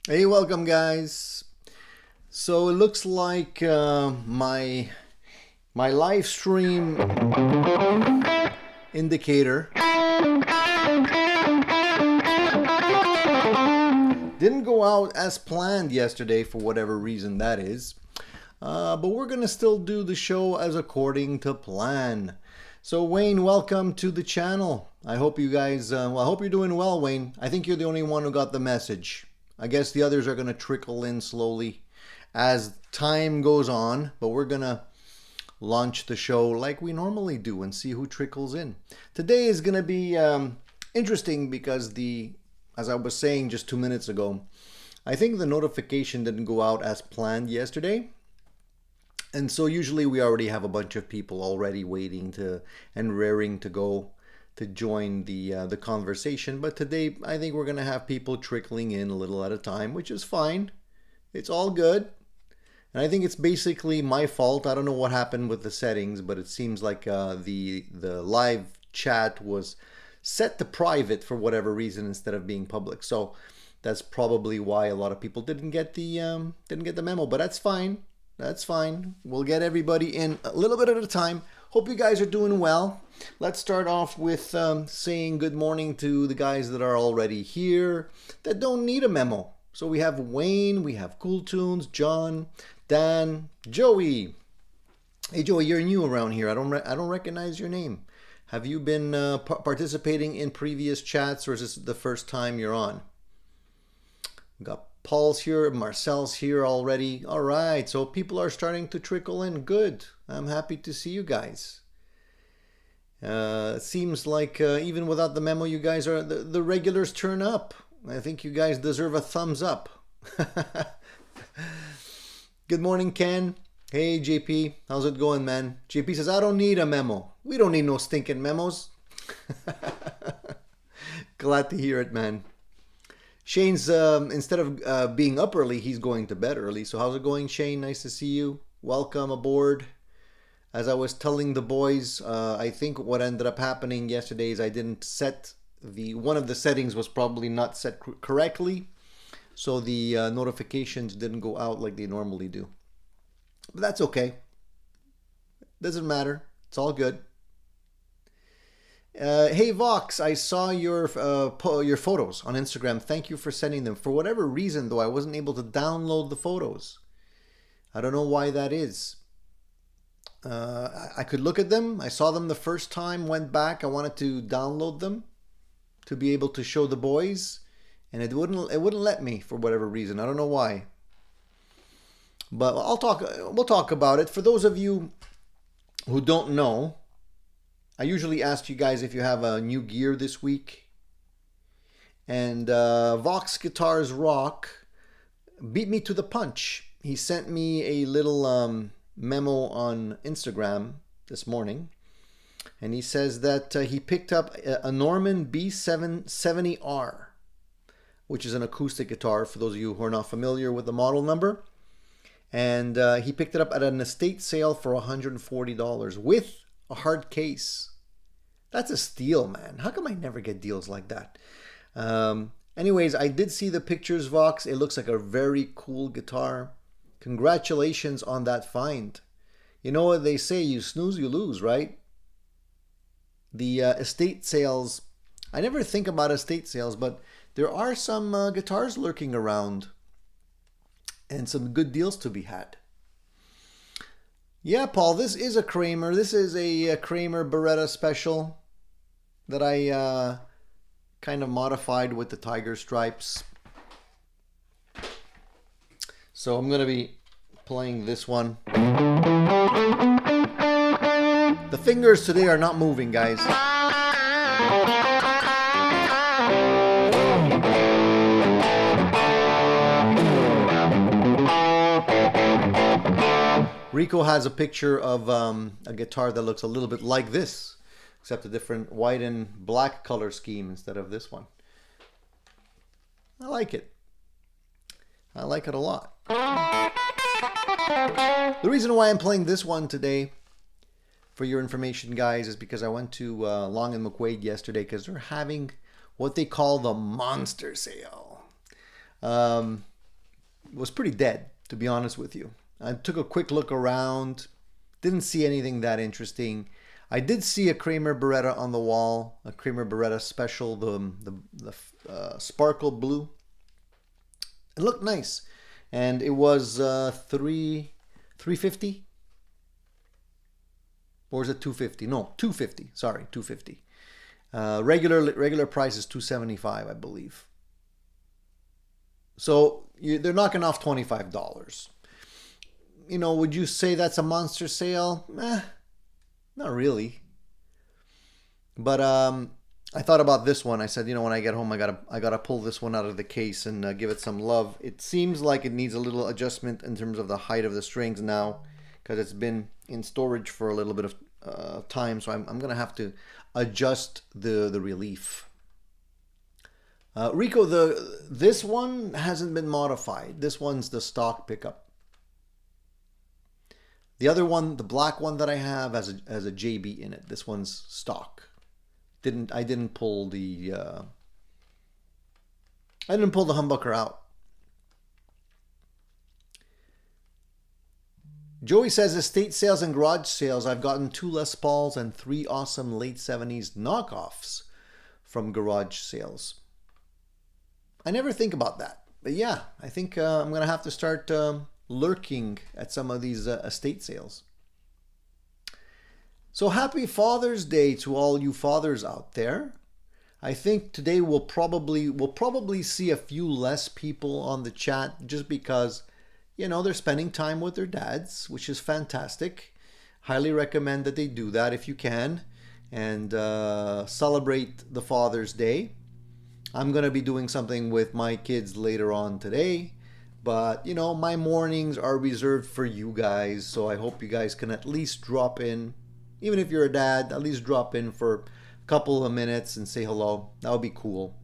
Hey, welcome guys. So it looks like my live stream indicator didn't go out as planned yesterday for whatever reason that is. But we're gonna still do the show as according to plan. So Wayne, welcome to the channel. I hope you guys, I hope you're doing well, Wayne. I think you're the only one who got the message. I guess the others are gonna trickle in slowly as time goes on, but we're gonna launch the show like we normally do and see who trickles in. Today is gonna be interesting because as I was saying just 2 minutes ago, I think the notification didn't go out as planned yesterday. And so usually we already have a bunch of people already waiting to and raring to go to join the conversation. But today I think we're gonna have people trickling in a little at a time, which is fine. It's all good. And I think it's basically my fault. I don't know what happened with the settings, but it seems like the live chat was set to private for whatever reason instead of being public. So that's probably why a lot of people didn't get the memo. But that's fine. That's fine. We'll get everybody in a little bit at a time. Hope you guys are doing well. Let's start off with saying good morning to the guys that are already here that don't need a memo. So we have Wayne, we have Cool Tunes, John, Dan, Joey. Hey Joey, you're new around here. I don't recognize your name. Have you been participating in previous chats, or is this the first time you're on? We got Paul's here, Marcel's here already. All right, so people are starting to trickle in. Good. I'm happy to see you guys. It seems like even without the memo, you guys are the regulars turn up. I think you guys deserve a thumbs up. Good morning, Ken. Hey, JP. How's it going, man? JP says, I don't need a memo. We don't need no stinking memos. Glad to hear it, man. Shane's, instead of being up early, he's going to bed early. So how's it going, Shane? Nice to see you. Welcome aboard. As I was telling the boys, I think what ended up happening yesterday is I didn't set one of the settings was probably not set correctly. So the notifications didn't go out like they normally do. But that's okay. Doesn't matter. It's all good. Hey Vox, I saw your photos on Instagram. Thank you for sending them. For whatever reason, though, I wasn't able to download the photos. I don't know why that is. I could look at them. I saw them the first time, went back. I wanted to download them to be able to show the boys, and it wouldn't let me for whatever reason. I don't know why. But we'll talk about it. For those of you who don't know, I usually ask you guys if you have a new gear this week. And Vox Guitars Rock beat me to the punch. He sent me a little memo on Instagram this morning. And he says that he picked up a Norman B770R, which is an acoustic guitar for those of you who are not familiar with the model number. And he picked it up at an estate sale for $140 with a hard case. That's a steal, man. How come I never get deals like that? Anyways, I did see the pictures, Vox. It looks like a very cool guitar. Congratulations on that find. You know what they say, you snooze, you lose, right? The estate sales, I never think about estate sales, but there are some guitars lurking around and some good deals to be had. Yeah, Paul, this is a Kramer. This is a Kramer Beretta special that I kind of modified with the tiger stripes. So I'm going to be playing this one. The fingers today are not moving, guys. Rico has a picture of a guitar that looks a little bit like this, except a different white and black color scheme instead of this one. I like it. I like it a lot. The reason why I'm playing this one today, for your information, guys, is because I went to Long and McQuaid yesterday because they're having what they call the monster sale. was pretty dead, to be honest with you. I took a quick look around, didn't see anything that interesting. I did see a Kramer Beretta on the wall, a Kramer Beretta Special, the sparkle blue. It looked nice, and it was $350, or is it $250? No, $250. Sorry, $250. Regular price is $275, I believe. So they're knocking off $25. You know, would you say that's a monster sale? Not really. But I thought about this one. I said, you know, when I get home, I gotta pull this one out of the case and give it some love. It seems like it needs a little adjustment in terms of the height of the strings now, because it's been in storage for a little bit of time. So I'm gonna have to adjust the relief. Rico, this one hasn't been modified. This one's the stock pickup. The other one, the black one that I have, has a JB in it. This one's stock. I didn't pull the humbucker out. Joey says, estate sales and garage sales. I've gotten 2 Les Pauls and 3 awesome late 70s knockoffs from garage sales. I never think about that. But yeah, I think I'm going to have to start lurking at some of these estate sales. So happy Father's Day to all you fathers out there. I think today we'll probably see a few less people on the chat, just because, you know, they're spending time with their dads, which is fantastic. Highly recommend that they do that if you can, and celebrate the Father's Day. I'm going to be doing something with my kids later on today, but, you know, my mornings are reserved for you guys, so I hope you guys can at least drop in. Even if you're a dad, at least drop in for a couple of minutes and say hello. That would be cool.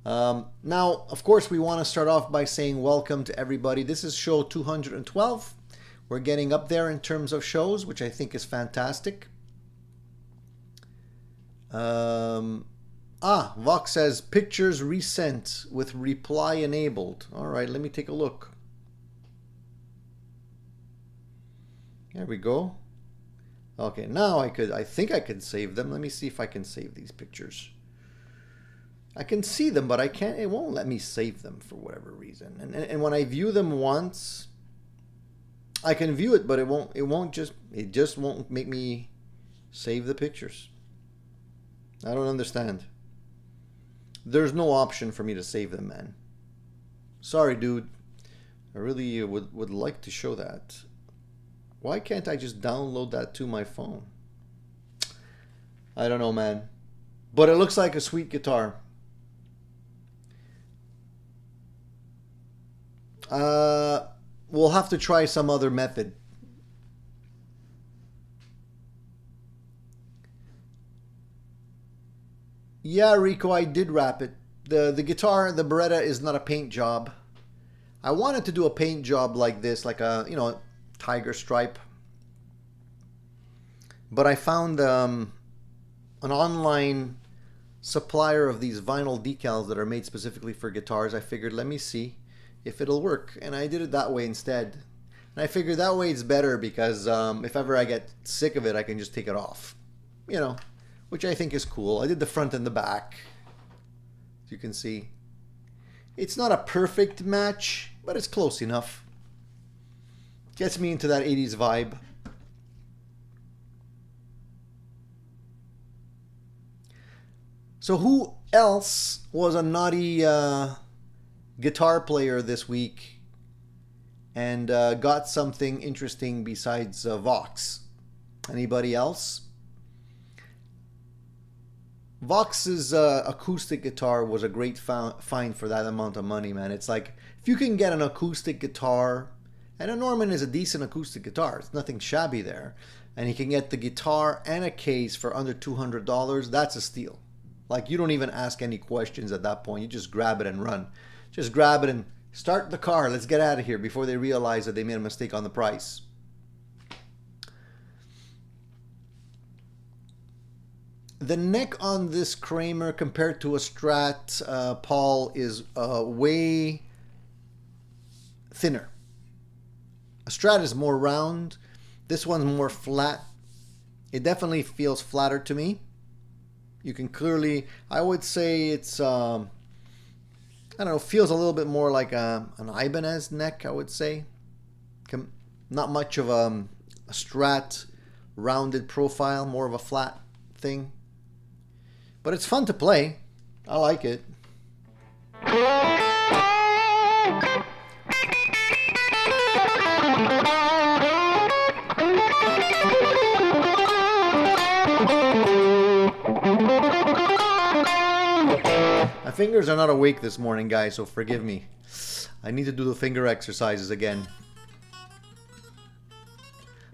Now, of course, we want to start off by saying welcome to everybody. This is show 212. We're getting up there in terms of shows, which I think is fantastic. Vox says pictures resent with reply enabled. All right, let me take a look. There we go. Okay, now I think I could save them. Let me see if I can save these pictures. I can see them, but it won't let me save them for whatever reason. And when I view them once, I can view it, but it just won't make me save the pictures. I don't understand. There's no option for me to save them, man. Sorry, dude. I really would like to show that. Why can't I just download that to my phone? I don't know, man. But it looks like a sweet guitar. We'll have to try some other method. Yeah, Rico, I did wrap it. The guitar, the Beretta, is not a paint job. I wanted to do a paint job like this, like a, you know, tiger stripe. But I found an online supplier of these vinyl decals that are made specifically for guitars. I figured, let me see if it'll work. And I did it that way instead. And I figured that way it's better, because if ever I get sick of it, I can just take it off. You know, which I think is cool. I did the front and the back, as you can see. It's not a perfect match, but it's close enough. Gets me into that 80s vibe. So who else was a naughty guitar player this week and got something interesting besides Vox? Anybody else? Vox's acoustic guitar was a great find for that amount of money, man. It's like, if you can get an acoustic guitar, and a Norman is a decent acoustic guitar, it's nothing shabby there, and you can get the guitar and a case for under $200, that's a steal. Like, you don't even ask any questions at that point. You just grab it and run. Just grab it and start the car. Let's get out of here before they realize that they made a mistake on the price. The neck on this Kramer compared to a Strat, Paul, is way thinner. A Strat is more round. This one's more flat. It definitely feels flatter to me. You can clearly, I would say it's, I don't know, feels a little bit more like an Ibanez neck, I would say. Not much of a Strat rounded profile, more of a flat thing. But it's fun to play. I like it. My fingers are not awake this morning, guys, so forgive me. I need to do the finger exercises again.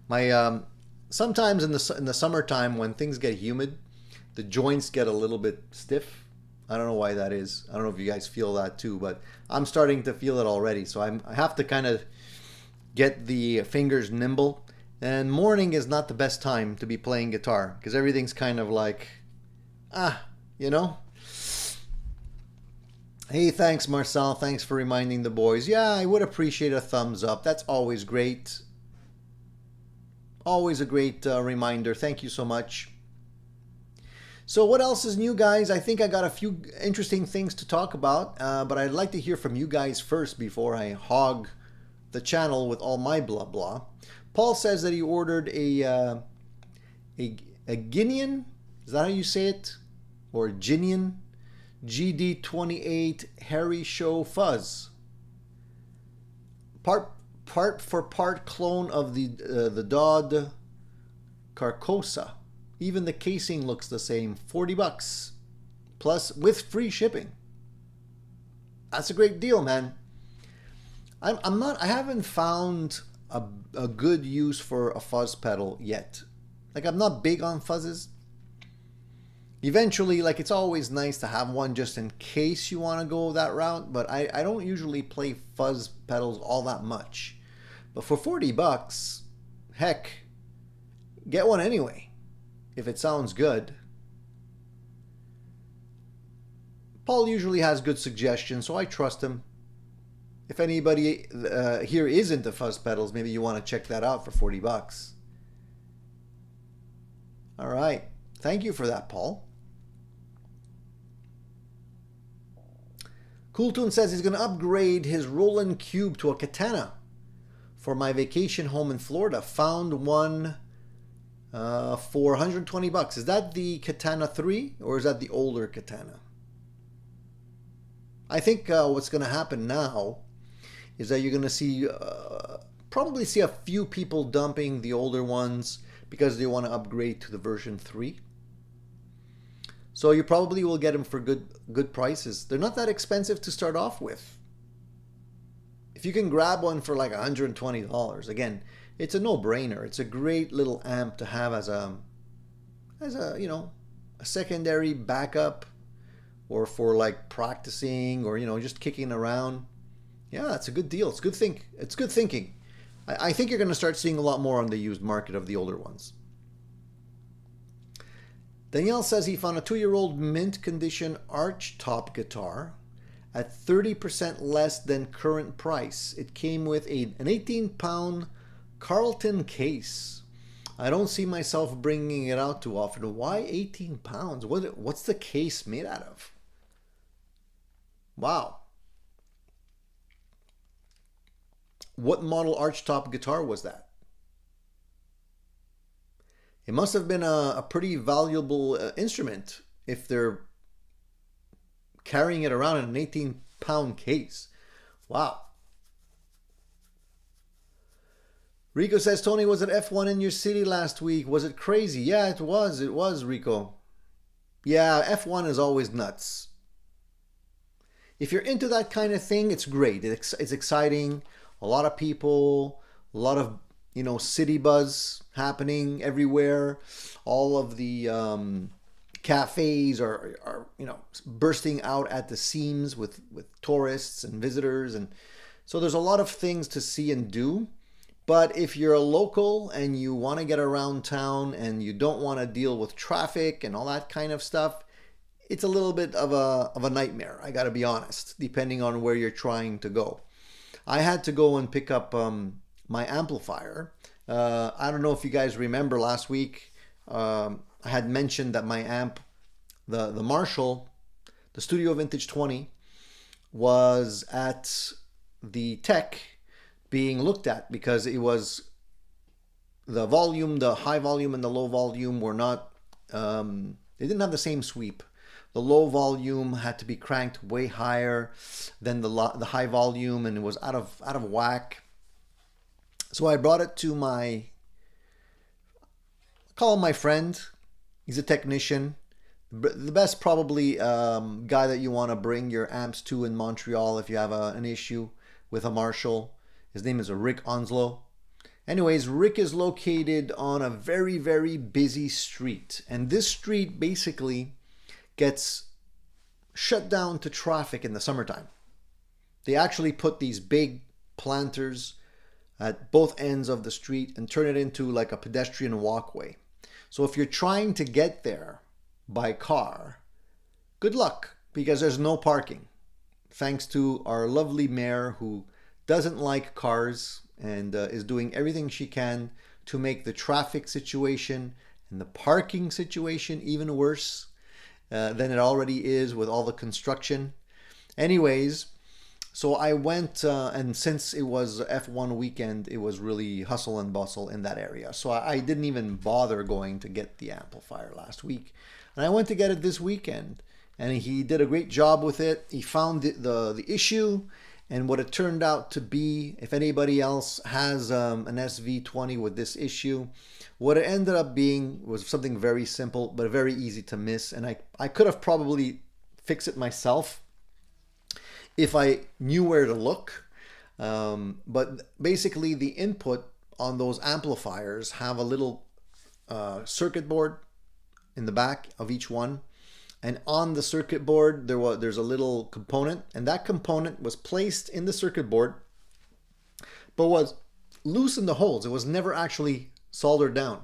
My sometimes in the summertime when things get humid, the joints get a little bit stiff. I don't know why that is. I don't know if you guys feel that too, but I'm starting to feel it already. So I have to kind of get the fingers nimble. And morning is not the best time to be playing guitar because everything's kind of like, you know. Hey, thanks, Marcel. Thanks for reminding the boys. Yeah, I would appreciate a thumbs up. That's always great. Always a great reminder. Thank you so much. So what else is new, guys? I think I got a few interesting things to talk about, but I'd like to hear from you guys first before I hog the channel with all my blah blah. Paul says that he ordered a Guinean, is that how you say it? Or Guinean GD28 Harry Show Fuzz. Part for part clone of the Dodd Carcosa. Even the casing looks the same. $40 plus with free shipping. That's a great deal, man. I haven't found a good use for a fuzz pedal yet. Like, I'm not big on fuzzes. Eventually, like, it's always nice to have one just in case you want to go that route, but I don't usually play fuzz pedals all that much. But for $40, heck, get one anyway, if it sounds good. Paul usually has good suggestions, so I trust him. If anybody here is into fuzz pedals, maybe you want to check that out for $40. All right. Thank you for that, Paul. Cooltoon says he's going to upgrade his Roland Cube to a Katana for my vacation home in Florida. Found one for $120. Is that the Katana 3 or is that the older Katana? I think what's going to happen now is that you're going to see, probably see a few people dumping the older ones because they want to upgrade to the version 3. So you probably will get them for good prices. They're not that expensive to start off with. If you can grab one for like $120, again, it's a no-brainer. It's a great little amp to have as a you know, a secondary backup, or for like practicing, or you know, just kicking around. Yeah, it's a good deal. It's good thinking. I think you're going to start seeing a lot more on the used market of the older ones. Danielle says he found a 2-year-old mint condition arch top guitar at 30% less than current price. It came with an 18-pound Carlton case. I don't see myself bringing it out too often. Why 18 pounds? What's the case made out of? Wow. What model archtop guitar was that? It must have been a pretty valuable instrument if they're carrying it around in an 18-pound case. Wow. Rico says, Tony, was it F1 in your city last week? Was it crazy? Yeah, it was. It was, Rico. Yeah, F1 is always nuts. If you're into that kind of thing, it's great. It's exciting. A lot of people, a lot of, you know, city buzz happening everywhere. All of the cafes are you know, bursting out at the seams with tourists and visitors. And so there's a lot of things to see and do. But if you're a local and you want to get around town and you don't want to deal with traffic and all that kind of stuff, it's a little bit of a nightmare, I got to be honest, depending on where you're trying to go. I had to go and pick up my amplifier. I don't know if you guys remember last week, I had mentioned that my amp, the Marshall, the Studio Vintage 20, was at the tech being looked at because it was the volume, the high volume and the low volume were not, they didn't have the same sweep. The low volume had to be cranked way higher than the high volume, and it was out of whack. So I brought it to my, call him my friend. He's a technician. The best probably guy that you want to bring your amps to in Montreal if you have an issue with a Marshall. His name is Rick Onslow. Anyways, Rick is located on a very, very busy street. And this street basically gets shut down to traffic in the summertime. They actually put these big planters at both ends of the street and turn it into like a pedestrian walkway. So if you're trying to get there by car, good luck, because there's no parking. Thanks to our lovely mayor who doesn't like cars and is doing everything she can to make the traffic situation and the parking situation even worse than it already is with all the construction. Anyways, so I went, and since it was F1 weekend, it was really hustle and bustle in that area. So I didn't even bother going to get the amplifier last week. And I went to get it this weekend. And he did a great job with it. He found the issue and what it turned out to be. If anybody else has an SV20 with this issue, what it ended up being was something very simple, but very easy to miss. And I could have probably fixed it myself if I knew where to look. But basically the input on those amplifiers have a little circuit board in the back of each one. And on the circuit board, there's a little component, and that component was placed in the circuit board, but was loose in the holes. It was never actually soldered down.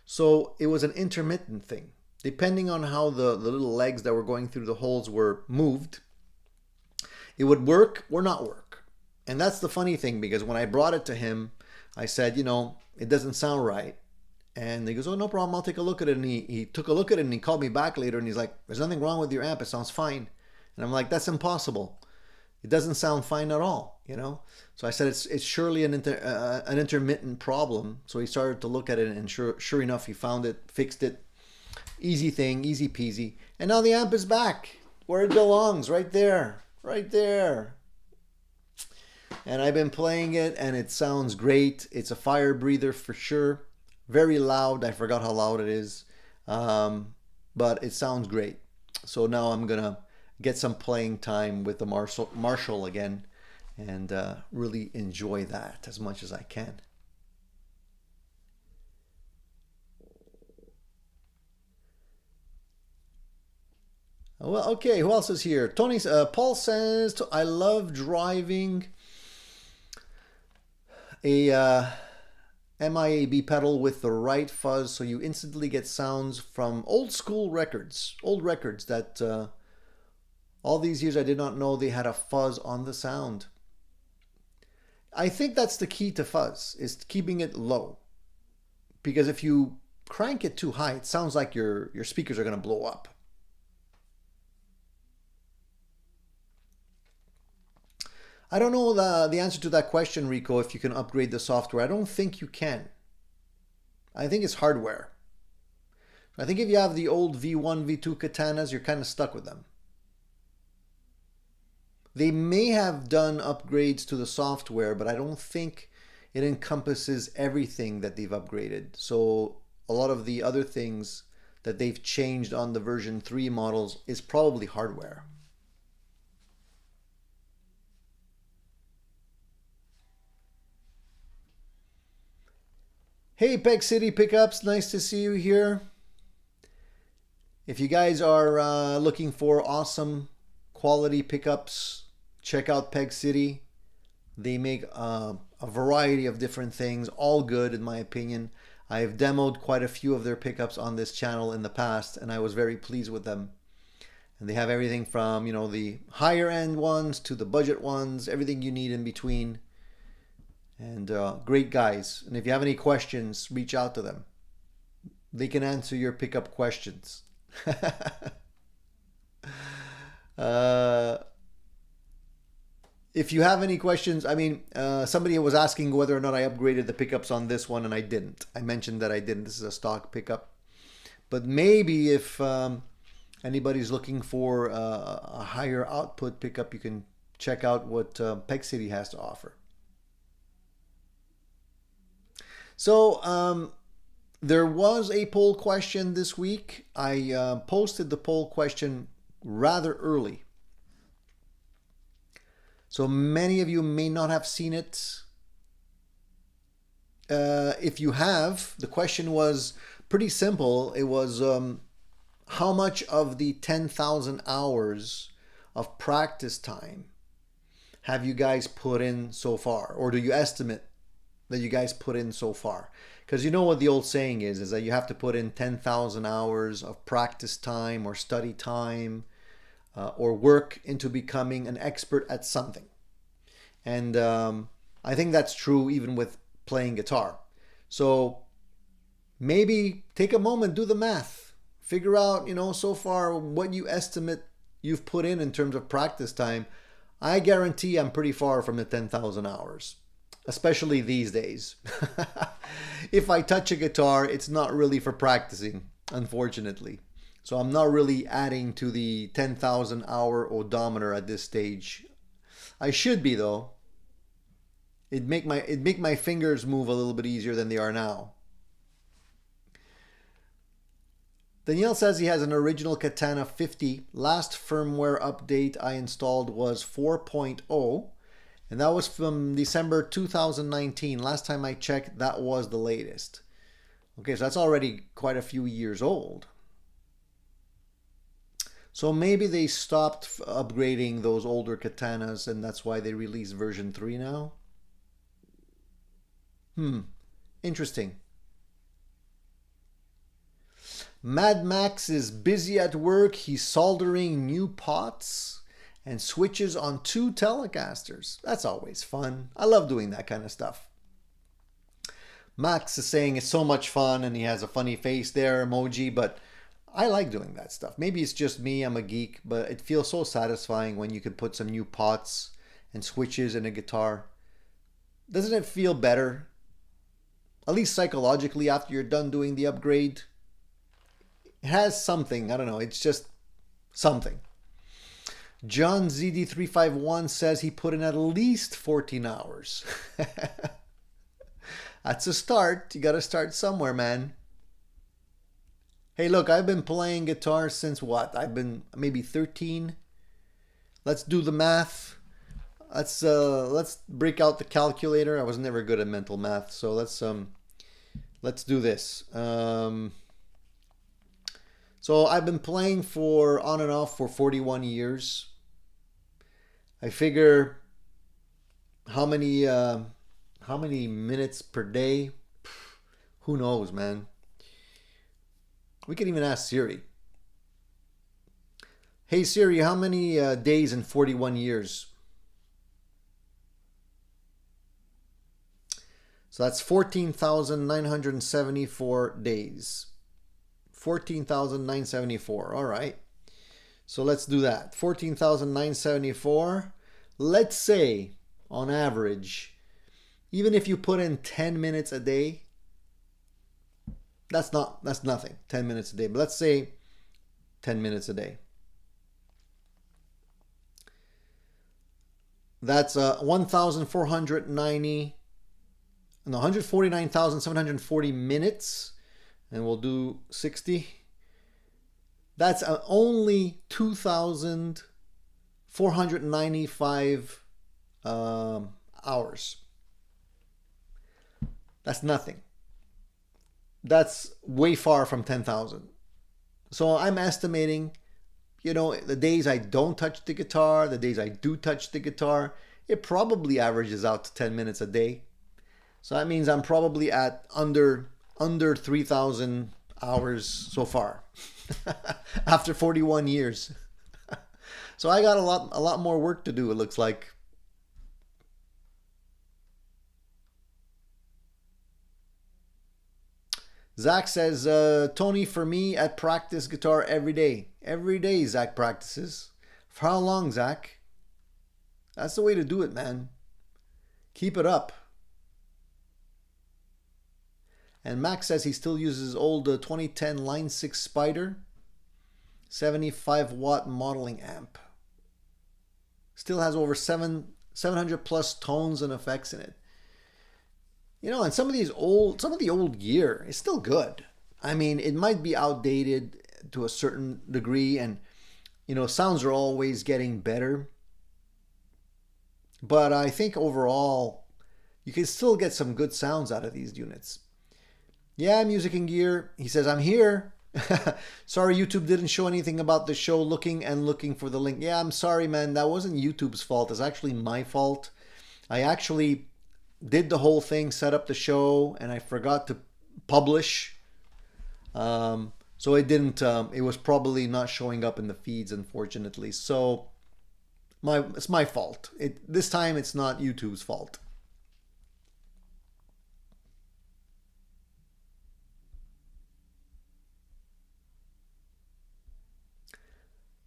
So it was an intermittent thing. Depending on how the little legs that were going through the holes were moved, it would work or not work. And that's the funny thing, because when I brought it to him, I said, it doesn't sound right. And he goes, oh, no problem, I'll take a look at it. And he took a look at it and he called me back later and he's like, there's nothing wrong with your amp, it sounds fine. And I'm like, that's impossible. It doesn't sound fine at all, So I said, it's surely an intermittent problem. So he started to look at it, and sure enough, he found it, fixed it. Easy thing, easy peasy. And now the amp is back where it belongs, right there. Right there. And I've been playing it and it sounds great. It's a fire breather for sure. Very loud. I forgot how loud it is. But it sounds great. So now I'm going to get some playing time with the Marshall again and really enjoy that as much as I can. Well, okay, who else is here? Paul says, I love driving a MIAB pedal with the right fuzz, so you instantly get sounds from old records that all these years I did not know they had a fuzz on the sound. I think that's the key to fuzz, is keeping it low. Because if you crank it too high, it sounds like your speakers are going to blow up. I don't know the answer to that question, Rico, if you can upgrade the software. I don't think you can. I think it's hardware. I think if you have the old V1, V2 Katanas, you're kind of stuck with them. They may have done upgrades to the software, but I don't think it encompasses everything that they've upgraded. So a lot of the other things that they've changed on the version 3 models is probably hardware. Hey, Peg City Pickups, nice to see you here. If you guys are looking for awesome quality pickups, check out Peg City. They make a variety of different things, all good in my opinion. I've demoed quite a few of their pickups on this channel in the past, and I was very pleased with them. And they have everything from, the higher end ones to the budget ones, everything you need in between. And great guys. And if you have any questions, reach out to them. They can answer your pickup questions. If you have any questions, somebody was asking whether or not I upgraded the pickups on this one, and I didn't. I mentioned that I didn't. This is a stock pickup. But maybe if anybody's looking for a higher output pickup, you can check out what Peg City has to offer. So there was a poll question this week. I posted the poll question rather early. So many of you may not have seen it. If you have, the question was pretty simple. It was how much of the 10,000 hours of practice time have you guys put in so far? Or do you estimate that you guys put in so far? Because you know what the old saying is that you have to put in 10,000 hours of practice time or study time or work into becoming an expert at something. And I think that's true even with playing guitar. So maybe take a moment, do the math, figure out, so far what you estimate you've put in terms of practice time. I guarantee I'm pretty far from the 10,000 hours, especially these days. If I touch a guitar, it's not really for practicing, unfortunately. So I'm not really adding to the 10,000 hour odometer at this stage. I should be though. It'd make my fingers move a little bit easier than they are now. Danielle says he has an original Katana 50. Last firmware update I installed was 4.0, and that was from December 2019. Last time I checked, that was the latest. Okay, so that's already quite a few years old. So maybe they stopped upgrading those older katanas, and that's why they released version 3 now. Interesting. Mad Max is busy at work. He's soldering new pots and switches on 2 Telecasters. That's always fun. I love doing that kind of stuff. Max is saying it's so much fun, and he has a funny face there emoji, but I like doing that stuff. Maybe it's just me, I'm a geek, but it feels so satisfying when you can put some new pots and switches in a guitar. Doesn't it feel better? At least psychologically after you're done doing the upgrade. It has something, I don't know, it's just something. John ZD351 says he put in at least 14 hours. That's a start. You gotta start somewhere, man. Hey, look, I've been playing guitar since what? I've been maybe 13. Let's do the math. Let's break out the calculator. I was never good at mental math, so let's do this. So I've been playing on and off for 41 years. I figure how many minutes per day? Who knows, man? We can even ask Siri. Hey Siri, how many days in 41 years? So that's 14,974 days. 14,974. All right. So let's do that. 14,974. Let's say, on average, even if you put in 10 minutes a day, that's nothing. 10 minutes a day. But let's say 10 minutes a day. That's 149,740 minutes, and we'll do 60. That's only 2,495 hours. That's nothing. That's way far from 10,000. So I'm estimating, the days I don't touch the guitar, the days I do touch the guitar, it probably averages out to 10 minutes a day. So that means I'm probably at under 3,000 hours so far after 41 years. So I got a lot more work to do, it looks like. Zach says, Tony, for me, I practice guitar every day. Every day, Zach practices. For how long, Zach? That's the way to do it, man. Keep it up. And Max says he still uses his old 2010 Line 6 Spider 75 watt modeling amp. Still has over 700 plus tones and effects in it. You know, and some of the old gear is still good. I mean, it might be outdated to a certain degree, and you know, sounds are always getting better. But I think overall, you can still get some good sounds out of these units. Yeah, Music and Gear. He says, I'm here. Sorry, YouTube didn't show anything about the show. Looking for the link. Yeah, I'm sorry, man. That wasn't YouTube's fault. It's actually my fault. I actually did the whole thing, set up the show, and I forgot to publish. So it didn't. It was probably not showing up in the feeds, unfortunately. So it's my fault. This time it's not YouTube's fault.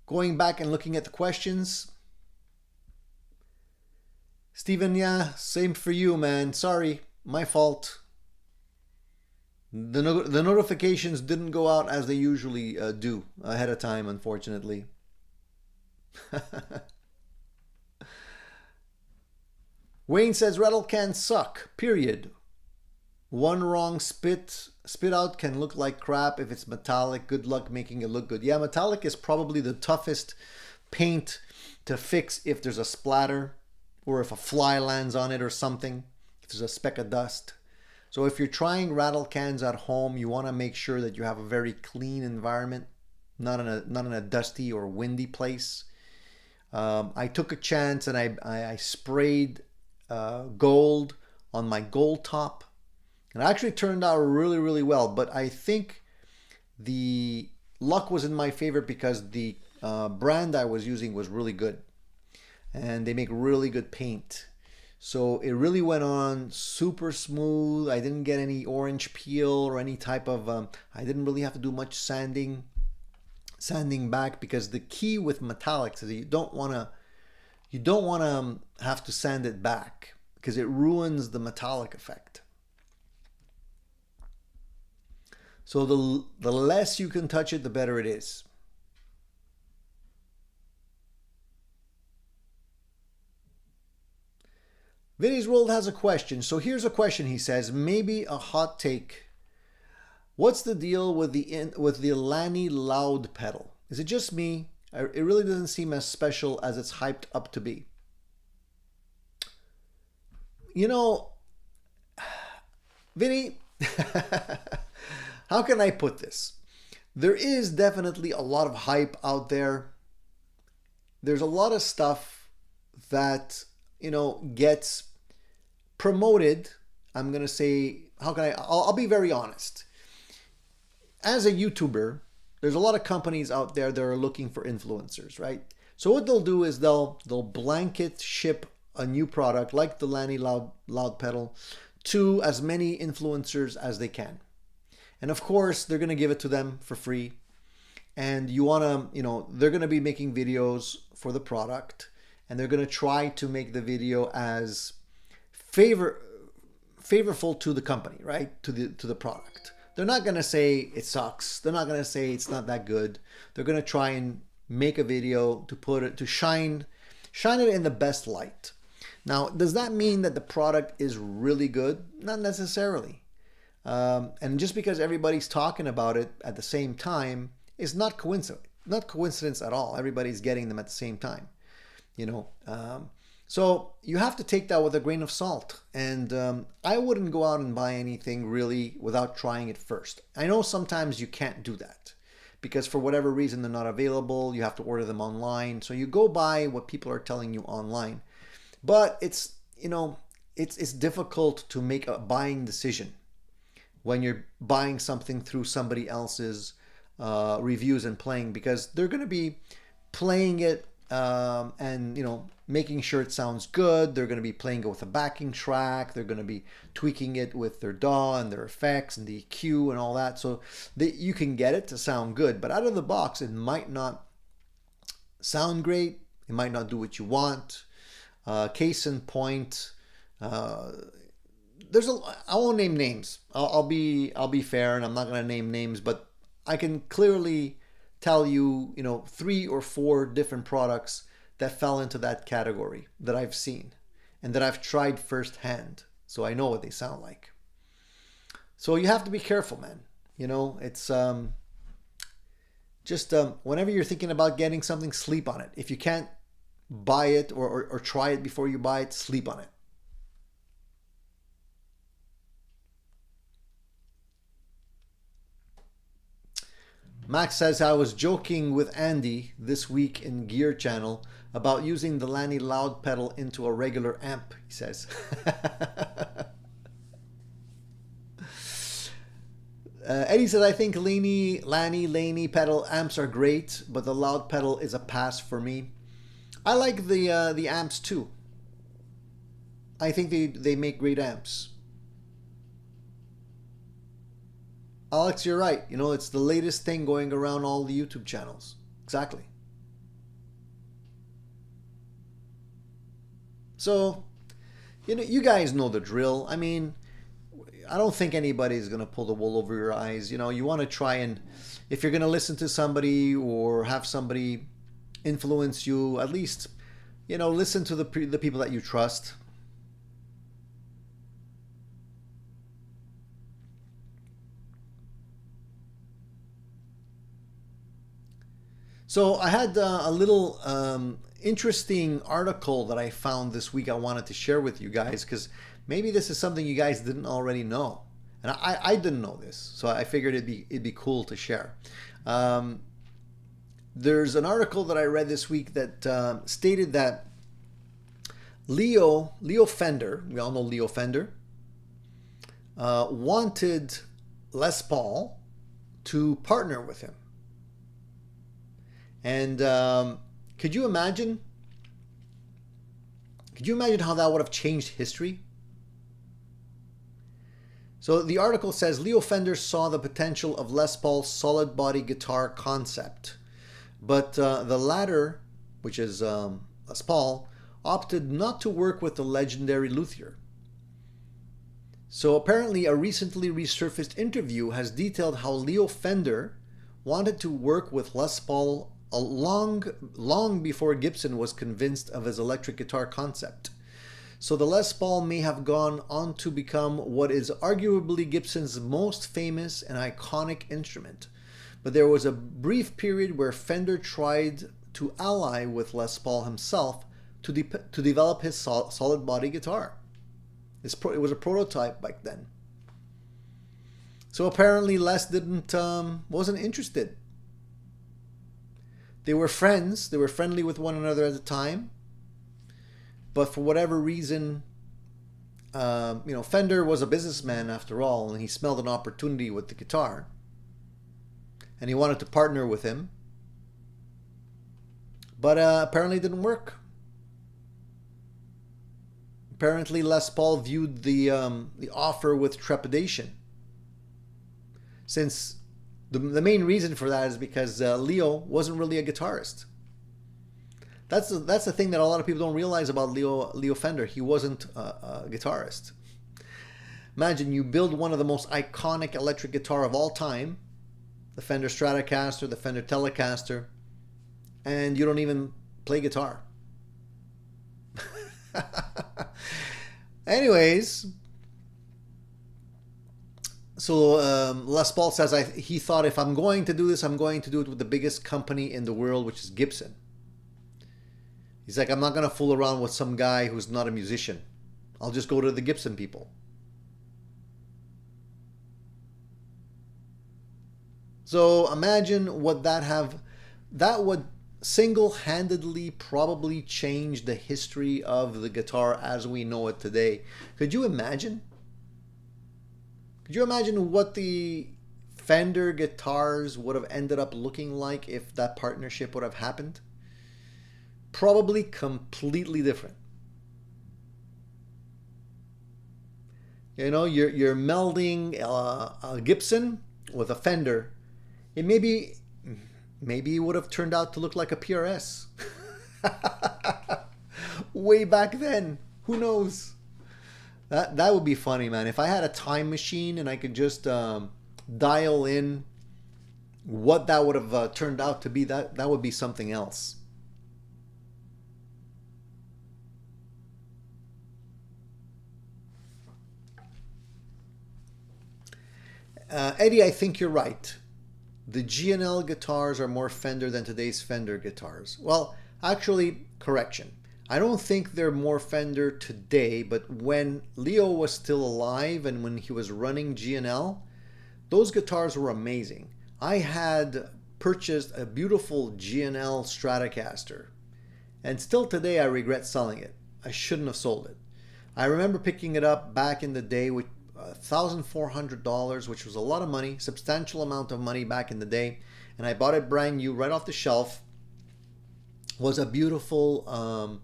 Going back and looking at the questions. Steven, yeah, same for you, man. Sorry, my fault. The notifications didn't go out as they usually do ahead of time, unfortunately. Wayne says rattle cans suck, period. One wrong spit out can look like crap if it's metallic. Good luck making it look good. Yeah, metallic is probably the toughest paint to fix if there's a splatter or if a fly lands on it or something, if there's a speck of dust. So if you're trying rattle cans at home, you want to make sure that you have a very clean environment, not in a dusty or windy place. I took a chance and I sprayed gold on my gold top. And it actually turned out really, really well. But I think the luck was in my favor because the brand I was using was really good. And they make really good paint. So it really went on super smooth. I didn't get any orange peel or any type of... I didn't really have to do much sanding back, because the key with metallics is that you don't want to have to sand it back, because it ruins the metallic effect. So the less you can touch it, the better it is. Vinny's World has a question. So here's a question, he says, maybe a hot take. What's the deal with the Lanny Loud pedal? Is it just me? It really doesn't seem as special as it's hyped up to be. You know, Vinny, how can I put this? There is definitely a lot of hype out there. There's a lot of stuff that, you know, gets promoted. I'm going to say, I'll be very honest. As a YouTuber, there's a lot of companies out there that are looking for influencers, right? So what they'll do is they'll blanket ship a new product like the Lanny Loud pedal to as many influencers as they can. And of course, they're going to give it to them for free. And you want to, you know, they're going to be making videos for the product, and they're going to try to make the video as favorable to the company, right? To the product. They're not going to say it sucks. They're not going to say it's not that good. They're going to try and make a video to shine it in the best light. Now, does that mean that the product is really good? Not necessarily. And just because everybody's talking about it at the same time is not coincidence at all. Everybody's getting them at the same time, you know. So you have to take that with a grain of salt. And I wouldn't go out and buy anything really without trying it first. I know sometimes you can't do that because for whatever reason they're not available. You have to order them online. So you go by what people are telling you online. But it's, you know, it's difficult to make a buying decision when you're buying something through somebody else's reviews and playing, because they're going to be playing it and making sure it sounds good. They're going to be playing it with a backing track. They're going to be tweaking it with their DAW and their effects and the EQ and all that, so that you can get it to sound good. But out of the box, it might not sound great. It might not do what you want. Case in point, I won't name names. I'll be fair, and I'm not going to name names, but I can clearly tell you, 3 or 4 different products that fell into that category that I've seen and that I've tried firsthand. So I know what they sound like. So you have to be careful, man. It's just whenever you're thinking about getting something, sleep on it. If you can't buy it or try it before you buy it, sleep on it. Max says, I was joking with Andy this week in Gear Channel about using the Lanny loud pedal into a regular amp, he says. Eddie said, I think Lanny pedal amps are great, but the loud pedal is a pass for me. I like the amps too. I think they make great amps. Alex, you're right. It's the latest thing going around all the YouTube channels. Exactly. So, you guys know the drill. I mean, I don't think anybody's going to pull the wool over your eyes. You want to try and, if you're going to listen to somebody or have somebody influence you, at least, listen to the people that you trust. So I had a little interesting article that I found this week I wanted to share with you guys, because maybe this is something you guys didn't already know. And I didn't know this, so I figured it'd be cool to share. There's an article that I read this week that stated that Leo Fender, we all know Leo Fender, wanted Les Paul to partner with him. And could you imagine how that would have changed history? So the article says Leo Fender saw the potential of Les Paul's solid body guitar concept, but the latter, which is Les Paul, opted not to work with the legendary luthier. So apparently a recently resurfaced interview has detailed how Leo Fender wanted to work with Les Paul long before Gibson was convinced of his electric guitar concept. So the Les Paul may have gone on to become what is arguably Gibson's most famous and iconic instrument. But there was a brief period where Fender tried to ally with Les Paul himself to develop his solid body guitar. It was a prototype back then. So apparently Les wasn't interested. They were friends. They were friendly with one another at the time. But for whatever reason, Fender was a businessman after all, and he smelled an opportunity with the guitar. And he wanted to partner with him. But apparently it didn't work. Apparently Les Paul viewed the offer with trepidation. Since the main reason for that is because Leo wasn't really a guitarist. That's the thing that a lot of people don't realize about Leo Fender. He wasn't a guitarist. Imagine you build one of the most iconic electric guitar of all time, the Fender Stratocaster, the Fender Telecaster, and you don't even play guitar. Anyways, so Les Paul says he thought, if I'm going to do this, I'm going to do it with the biggest company in the world, which is Gibson. He's like, I'm not going to fool around with some guy who's not a musician. I'll just go to the Gibson people. So imagine what that would single-handedly probably change the history of the guitar as we know it today. Could you imagine? Could you imagine what the Fender guitars would have ended up looking like if that partnership would have happened? Probably completely different. You know, you're melding a Gibson with a Fender. It maybe it would have turned out to look like a PRS. Way back then. Who knows? That would be funny, man. If I had a time machine and I could just dial in what that would have turned out to be, that would be something else. Eddie, I think you're right. The G&L guitars are more Fender than today's Fender guitars. Well, actually, correction. I don't think they're more Fender today, but when Leo was still alive and when he was running G&L, those guitars were amazing. I had purchased a beautiful G&L Stratocaster, and still today I regret selling it. I shouldn't have sold it. I remember picking it up back in the day with $1,400, which was a lot of money, substantial amount of money back in the day, and I bought it brand new right off the shelf. It was a beautiful,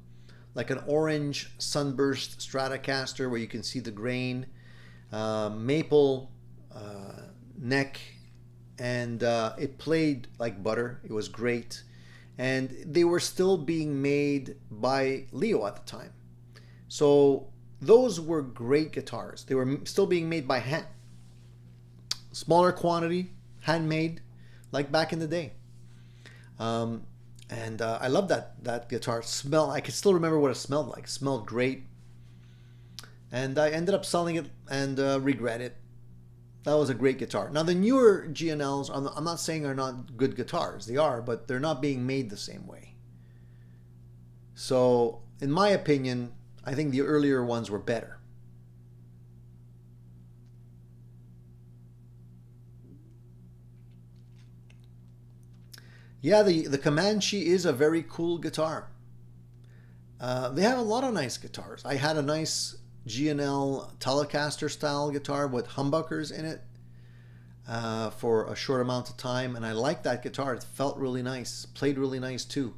like an orange sunburst Stratocaster where you can see the grain, maple neck, and it played like butter. It was great, and they were still being made by Leo at the time. So those were great guitars. They were still being made by hand. Smaller quantity, handmade, like back in the day. And I love that guitar. I can still remember what it smelled like. It smelled great. And I ended up selling it and regret it. That was a great guitar. Now the newer G&Ls, I'm not saying are not good guitars. They are, but they're not being made the same way. So in my opinion, I think the earlier ones were better. Yeah, the Comanche is a very cool guitar. They have a lot of nice guitars. I had a nice G&L Telecaster style guitar with humbuckers in it for a short amount of time, and I liked that guitar. It felt really nice, played really nice too.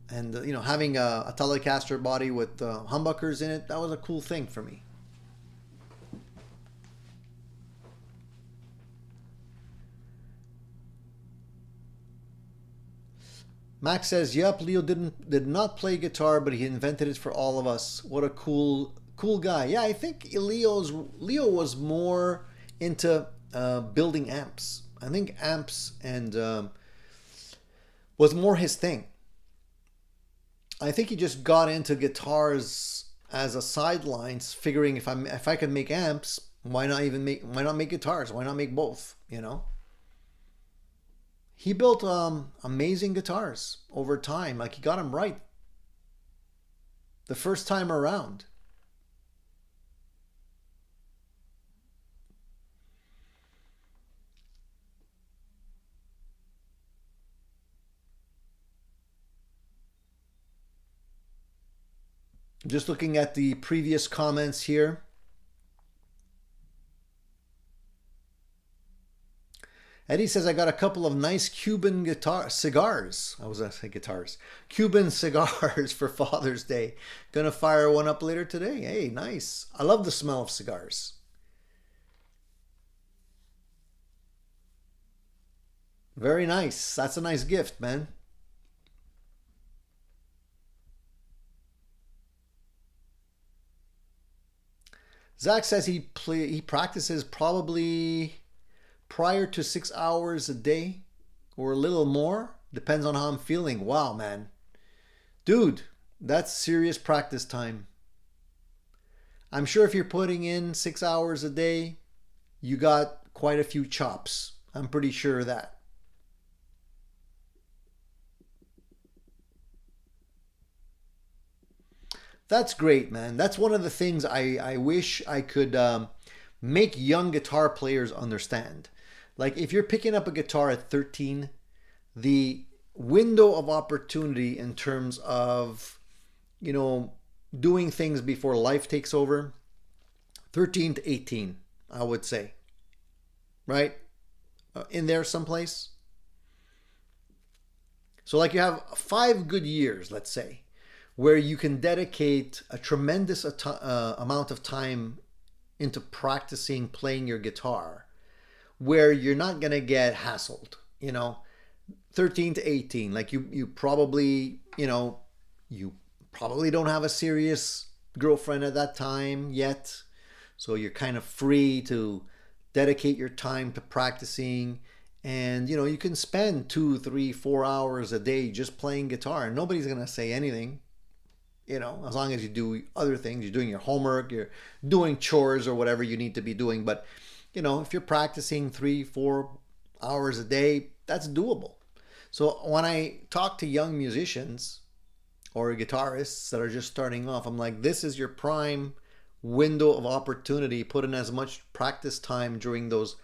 And you know, having a Telecaster body with humbuckers in it, that was a cool thing for me. Max says, "Yep, Leo did not play guitar, but he invented it for all of us. What a cool guy." Yeah, I think Leo was more into building amps. I think amps and was more his thing. I think he just got into guitars as a sideline, figuring if I can make amps, why not make guitars? Why not make both? You know. He built amazing guitars over time. Like he got them right the first time around. Just looking at the previous comments here. Eddie says, I got a couple of nice Cuban cigars. I was going to say guitars. Cuban cigars for Father's Day. Gonna fire one up later today. Hey, nice. I love the smell of cigars. Very nice. That's a nice gift, man. Zach says he practices probably prior to 6 hours a day or a little more. Depends on how I'm feeling. Wow, man. Dude, that's serious practice time. I'm sure if you're putting in 6 hours a day, you got quite a few chops. I'm pretty sure of that. That's great, man. That's one of the things I wish I could make young guitar players understand. Like if you're picking up a guitar at 13, the window of opportunity in terms of, you know, doing things before life takes over, 13 to 18, I would say. Right? In there someplace. So like you have 5 good years, let's say, where you can dedicate a tremendous amount of time into practicing playing your guitar, where you're not going to get hassled, 13 to 18, like you probably, you probably don't have a serious girlfriend at that time yet. So you're kind of free to dedicate your time to practicing. And, you can spend 2, 3, 4 hours a day just playing guitar and nobody's going to say anything, as long as you do other things, you're doing your homework, you're doing chores or whatever you need to be doing. But, if you're practicing 3, 4 hours a day, that's doable. So when I talk to young musicians or guitarists that are just starting off, I'm like, this is your prime window of opportunity. Put in as much practice time during those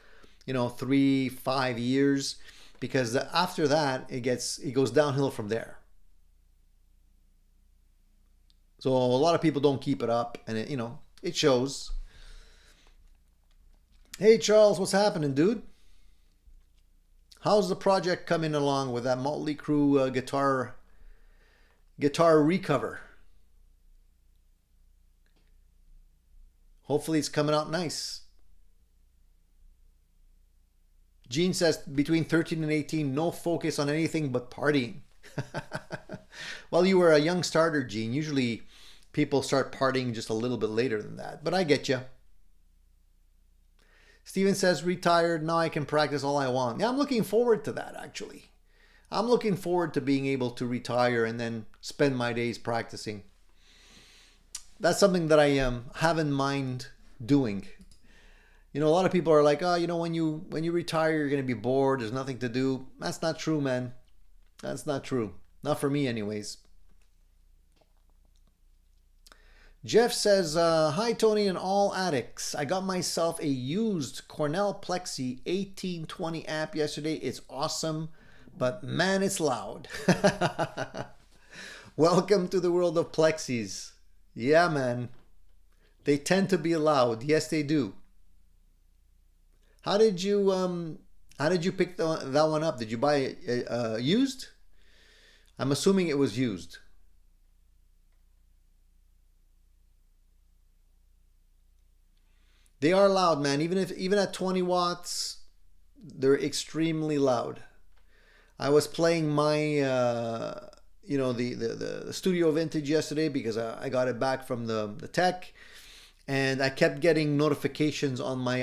3, 5 years, because after that it goes downhill from there. So a lot of people don't keep it up, and it shows. Hey Charles, what's happening, dude? How's the project coming along with that Motley Crue guitar recover? Hopefully it's coming out nice. Gene says between 13 and 18, no focus on anything but partying. Well, you were a young starter, Gene. Usually people start partying just a little bit later than that, but I get you. Steven says, retired, now I can practice all I want. Yeah, I'm looking forward to that, actually. I'm looking forward to being able to retire and then spend my days practicing. That's something that I have in mind doing. A lot of people are like, oh, when you retire, you're going to be bored. There's nothing to do. That's not true, man. That's not true. Not for me, anyways. Jeff says, hi, Tony and all addicts. I got myself a used Cornell Plexi 1820 amp yesterday. It's awesome, but man, it's loud. Welcome to the world of Plexis. Yeah, man. They tend to be loud. Yes, they do. How did you pick that one up? Did you buy it used? I'm assuming it was used. They are loud, man. Even at 20 watts, they're extremely loud. I was playing my the Studio Vintage yesterday because I got it back from the tech, and I kept getting notifications on my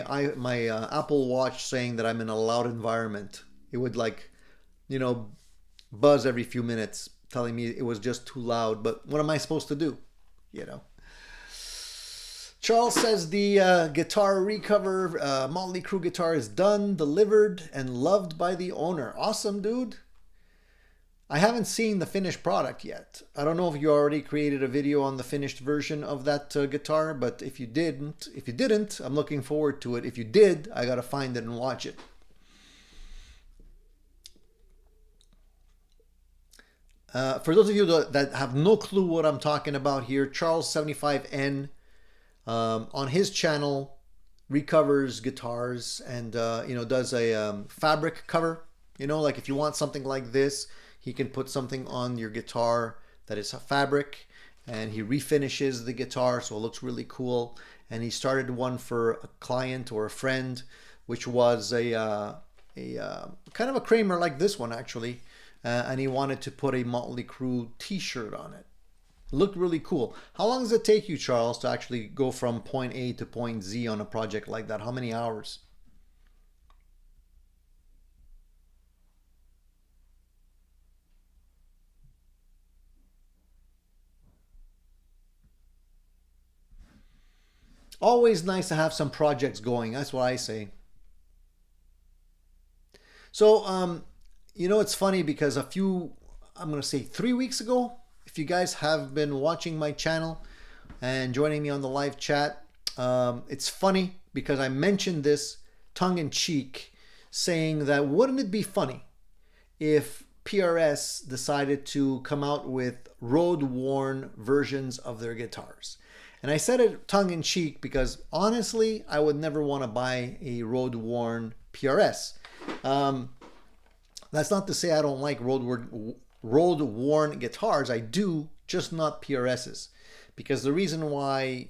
Apple Watch saying that I'm in a loud environment. It would buzz every few minutes telling me it was just too loud. But what am I supposed to do? Charles says the guitar recover Motley Crue guitar is done, delivered, and loved by the owner. Awesome, dude. I haven't seen the finished product yet. I don't know if you already created a video on the finished version of that guitar, but if you didn't, I'm looking forward to it. If you did, I gotta find it and watch it. For those of you that have no clue what I'm talking about here, Charles75N on his channel recovers guitars and does a fabric cover. Like if you want something like this, he can put something on your guitar that is a fabric, and he refinishes the guitar so it looks really cool. And he started one for a client or a friend, which was a kind of a Kramer like this one actually, and he wanted to put a Motley Crue t-shirt on it. Looked really cool. How long does it take you, Charles, to actually go from point A to point Z on a project like that? How many hours? Always nice to have some projects going. That's what I say. So, it's funny because I'm going to say 3 weeks ago, if you guys have been watching my channel and joining me on the live chat, it's funny because I mentioned this tongue-in-cheek, saying that wouldn't it be funny if PRS decided to come out with road-worn versions of their guitars? And I said it tongue-in-cheek because honestly, I would never want to buy a road-worn PRS. That's not to say I don't like road-worn guitars. I do, just not PRSs. Because the reason why,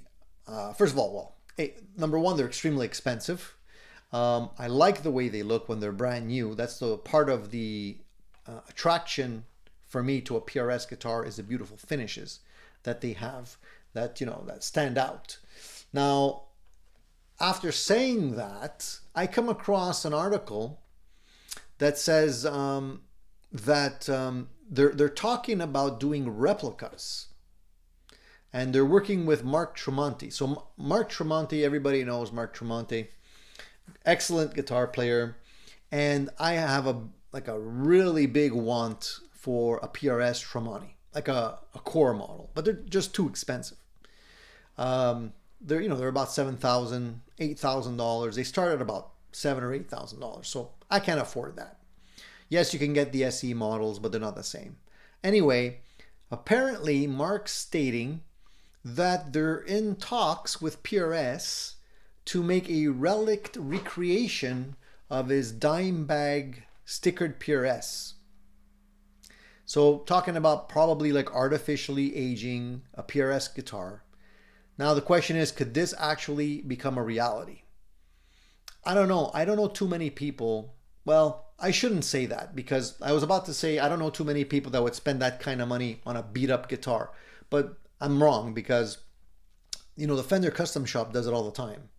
first of all, well, hey, number one, they're extremely expensive. I like the way they look when they're brand new. That's the part of the attraction for me to a PRS guitar, is the beautiful finishes that they have that, you know, that stand out. Now, after saying that, I come across an article that says they're talking about doing replicas, and they're working with Mark Tremonti. So Mark Tremonti, everybody knows Mark Tremonti, excellent guitar player, and I have a really big want for a PRS Tremonti, like a core model, but they're just too expensive. They're about $7,000, $8,000. They start at about $7,000 or $8,000, so I can't afford that. Yes, you can get the SE models, but they're not the same. Anyway, apparently Mark's stating that they're in talks with PRS to make a relic recreation of his dime bag stickered PRS. So talking about probably like artificially aging a PRS guitar. Now the question is, could this actually become a reality? I don't know. I don't know too many people. Well, I shouldn't say that, because I was about to say I don't know too many people that would spend that kind of money on a beat up guitar. But I'm wrong, because you know the Fender Custom Shop does it all the time.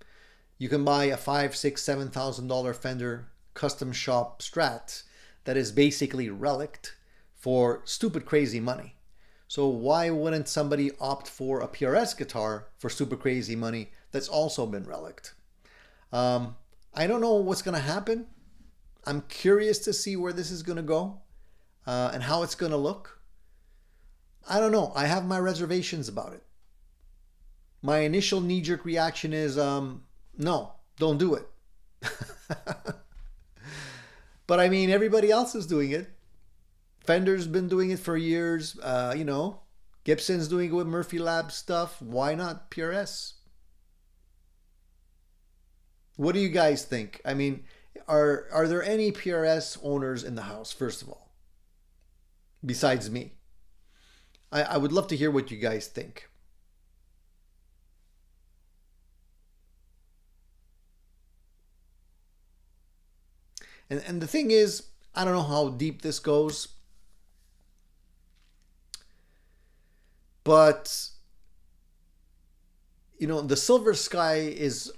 You can buy a $5,000, $6,000, $7,000 Fender Custom Shop Strat that is basically relict for stupid crazy money. So why wouldn't somebody opt for a PRS guitar for super crazy money that's also been relict? I don't know what's going to happen. I'm curious to see where this is going to go and how it's going to look. I don't know. I have my reservations about it. My initial knee-jerk reaction is, no, don't do it. But I mean, everybody else is doing it. Fender's been doing it for years. You know, Gibson's doing it with Murphy Lab stuff. Why not PRS? What do you guys think? I mean, are there any PRS owners in the house, first of all, besides me? I would love to hear what you guys think. And the thing is, I don't know how deep this goes, but you know, the Silver Sky is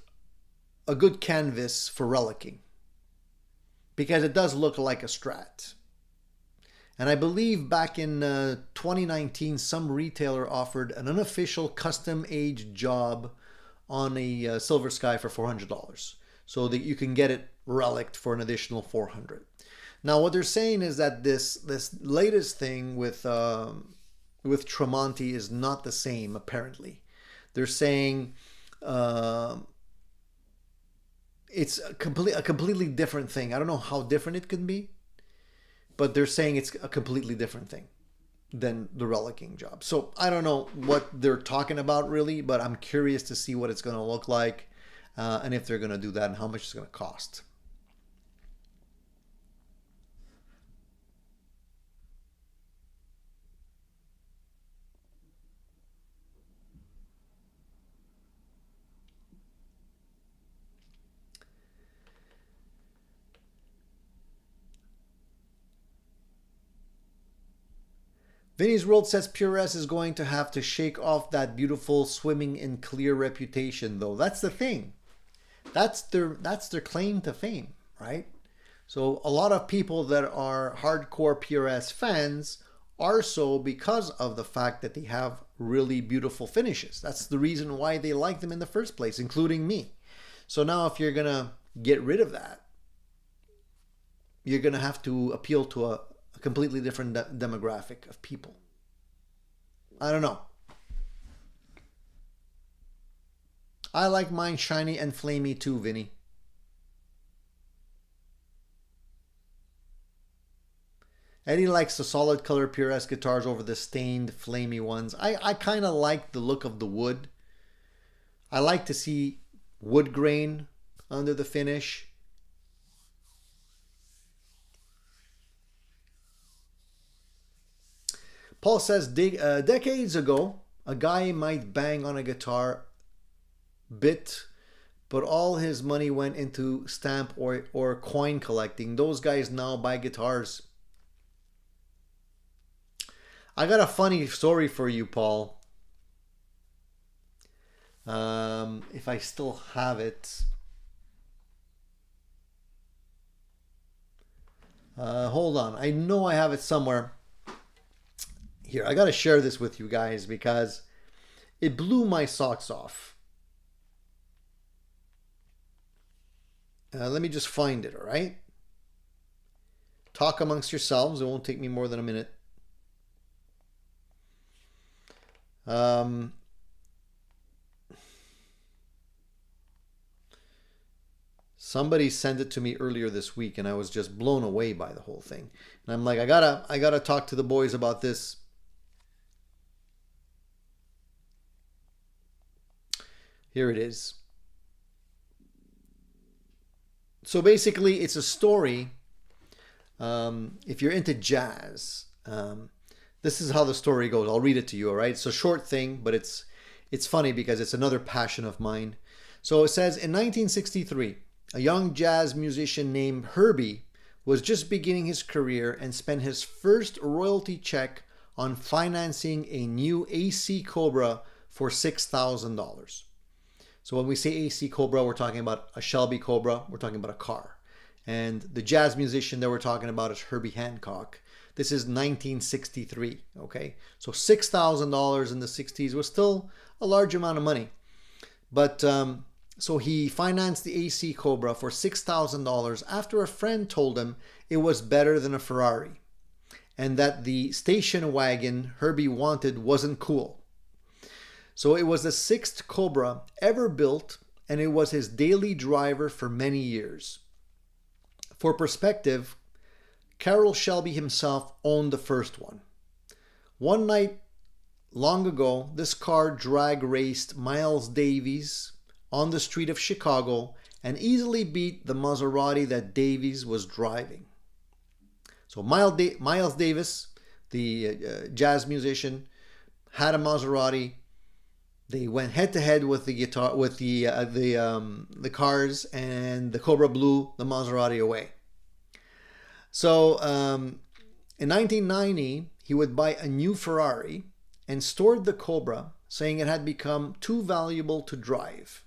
a good canvas for relicking because it does look like a Strat. And I believe back in 2019, some retailer offered an unofficial custom age job on a Silver Sky for $400, so that you can get it relict for an additional $400. Now, what they're saying is that this latest thing with Tremonti is not the same. Apparently, they're saying it's a completely different thing. I don't know how different it can be, but they're saying it's a completely different thing than the relicking job. So I don't know what they're talking about really, but I'm curious to see what it's going to look like and if they're going to do that and how much it's going to cost. Vinny's World says PRS is going to have to shake off that beautiful swimming in clear reputation, though. That's the thing. That's their claim to fame, right? So a lot of people that are hardcore PRS fans are so because of the fact that they have really beautiful finishes. That's the reason why they like them in the first place, including me. So now if you're going to get rid of that, you're going to have to appeal to a completely different demographic of people. I don't know. I like mine shiny and flamey too, Vinny. Eddie likes the solid color PRS guitars over the stained flamey ones. I kind of like the look of the wood. I like to see wood grain under the finish. Paul says, decades ago, a guy might bang on a guitar bit, but all his money went into stamp or coin collecting. Those guys now buy guitars. I got a funny story for you, Paul. If I still have it. Hold on. I know I have it somewhere. Here, I got to share this with you guys because it blew my socks off. Let me just find it, all right? Talk amongst yourselves. It won't take me more than a minute. Somebody sent it to me earlier this week and I was just blown away by the whole thing. And I'm like, I gotta talk to the boys about this. Here it is. So basically it's a story. If you're into jazz, this is how the story goes. I'll read it to you, all right? It's a short thing, but it's funny because it's another passion of mine. So it says, in 1963, a young jazz musician named Herbie was just beginning his career and spent his first royalty check on financing a new AC Cobra for $6,000. So when we say AC Cobra, we're talking about a Shelby Cobra. We're talking about a car. And the jazz musician that we're talking about is Herbie Hancock. This is 1963, okay? So $6,000 in the 60s was still a large amount of money. But so he financed the AC Cobra for $6,000 after a friend told him it was better than a Ferrari and that the station wagon Herbie wanted wasn't cool. So it was the sixth Cobra ever built, and it was his daily driver for many years. For perspective, Carroll Shelby himself owned the first one. One night long ago, this car drag raced Miles Davis on the street of Chicago and easily beat the Maserati that Davies was driving. So Miles Davis, the jazz musician, had a Maserati. They went head to head with the cars, and the Cobra blew the Maserati away. So in 1990, he would buy a new Ferrari and stored the Cobra, saying it had become too valuable to drive.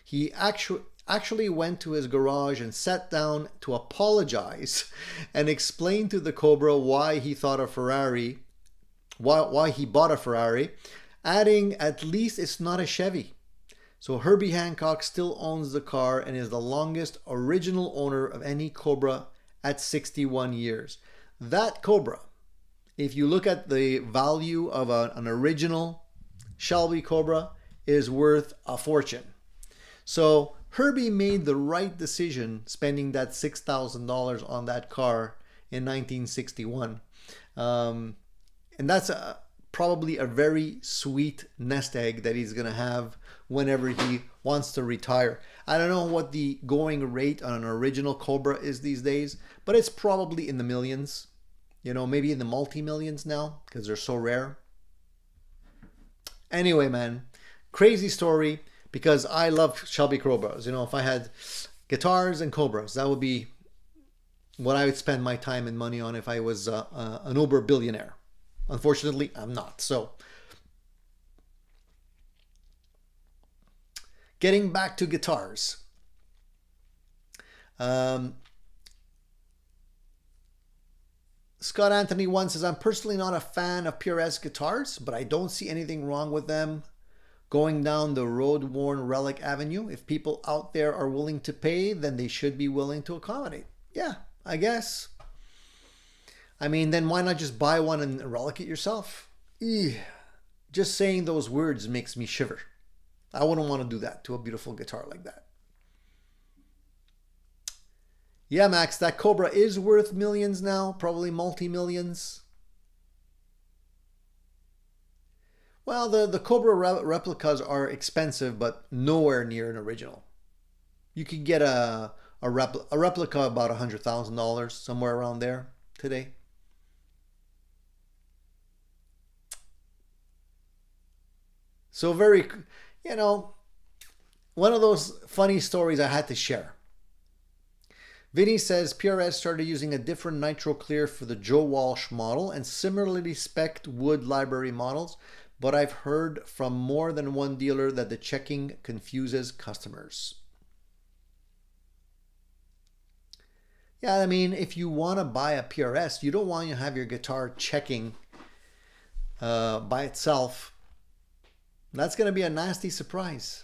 He actually went to his garage and sat down to apologize and explain to the Cobra why he thought a Ferrari, why he bought a Ferrari, adding, at least it's not a Chevy. So Herbie Hancock still owns the car and is the longest original owner of any Cobra at 61 years. That Cobra, if you look at the value of an original Shelby Cobra, is worth a fortune. So Herbie made the right decision spending that $6,000 on that car in 1961. And that's probably a very sweet nest egg that he's going to have whenever he wants to retire. I don't know what the going rate on an original Cobra is these days, but it's probably in the millions. You know, maybe in the multi-millions now because they're so rare. Anyway, man, crazy story because I love Shelby Cobras. You know, if I had guitars and Cobras, that would be what I would spend my time and money on if I was an Uber billionaire. Unfortunately, I'm not. So, getting back to guitars. Scott Anthony 1 says, I'm personally not a fan of PRS guitars, but I don't see anything wrong with them going down the road-worn Relic Avenue. If people out there are willing to pay, then they should be willing to accommodate. Yeah, I guess. I mean, then why not just buy one and relic it yourself? Just saying those words makes me shiver. I wouldn't want to do that to a beautiful guitar like that. Yeah, Max, that Cobra is worth millions now, probably multi-millions. Well, the Cobra replicas are expensive, but nowhere near an original. You could get a replica about $100,000, somewhere around there today. So very, you know, one of those funny stories I had to share. Vinny says PRS started using a different nitro clear for the Joe Walsh model and similarly spec'd wood library models, but I've heard from more than one dealer that the checking confuses customers. Yeah, I mean, if you want to buy a PRS, you don't want to have your guitar checking by itself. That's going to be a nasty surprise.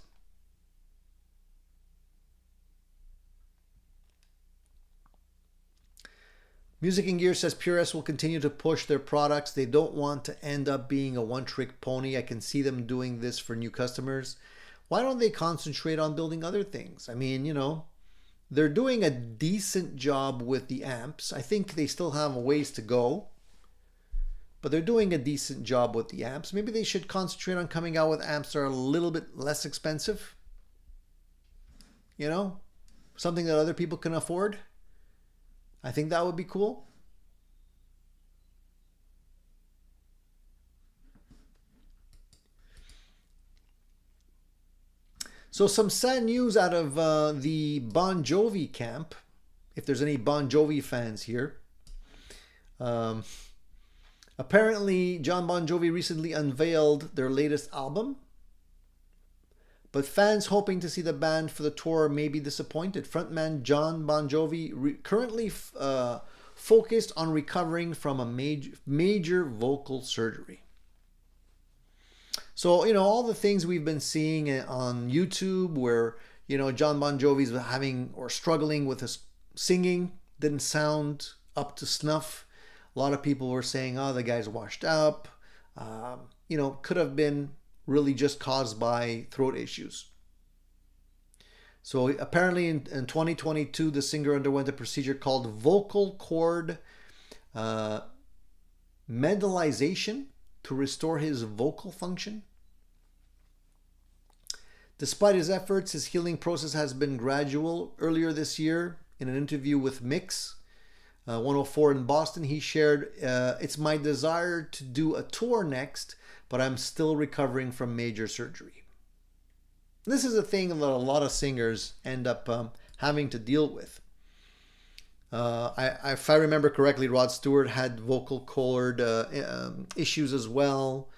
Music and Gear says PRS will continue to push their products. They don't want to end up being a one-trick pony. I can see them doing this for new customers. Why don't they concentrate on building other things? I mean, you know, they're doing a decent job with the amps. I think they still have a ways to go, but they're doing a decent job with the amps. Maybe they should concentrate on coming out with amps that are a little bit less expensive. You know, something that other people can afford. I think that would be cool. So some sad news out of the Bon Jovi camp, if there's any Bon Jovi fans here. Apparently, John Bon Jovi recently unveiled their latest album, but fans hoping to see the band for the tour may be disappointed. Frontman John Bon Jovi currently focused on recovering from a major vocal surgery. So, you know, all the things we've been seeing on YouTube where, you know, John Bon Jovi's having or struggling with his singing, didn't sound up to snuff. A lot of people were saying, oh, the guy's washed up. You know, could have been really just caused by throat issues. So apparently in 2022, the singer underwent a procedure called vocal cord medalization to restore his vocal function. Despite his efforts, his healing process has been gradual. Earlier this year, in an interview with Mix 104 in Boston, he shared, it's my desire to do a tour next, but I'm still recovering from major surgery. This is a thing that a lot of singers end up having to deal with. If I remember correctly, Rod Stewart had vocal cord issues as well.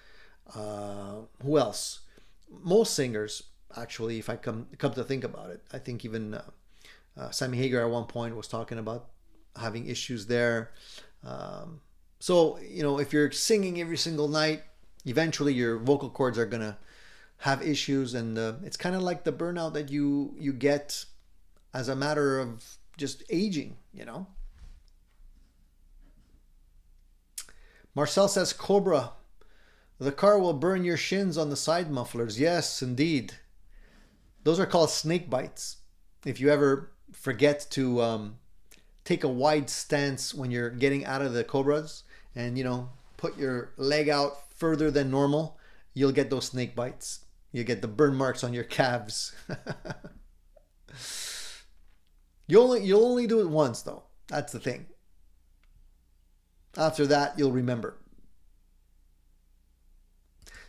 Who else? Most singers, actually, if I come to think about it. I think even Sammy Hagar at one point was talking about having issues there. So, you know, if you're singing every single night, eventually your vocal cords are going to have issues, and it's kind of like the burnout that you get as a matter of just aging, you know. Marcel says, Cobra, the car will burn your shins on the side mufflers. Yes, indeed. Those are called snake bites. If you ever forget to take a wide stance when you're getting out of the Cobras and, you know, put your leg out further than normal, you'll get those snake bites. You get the burn marks on your calves. You'll only do it once, though. That's the thing. After that, you'll remember.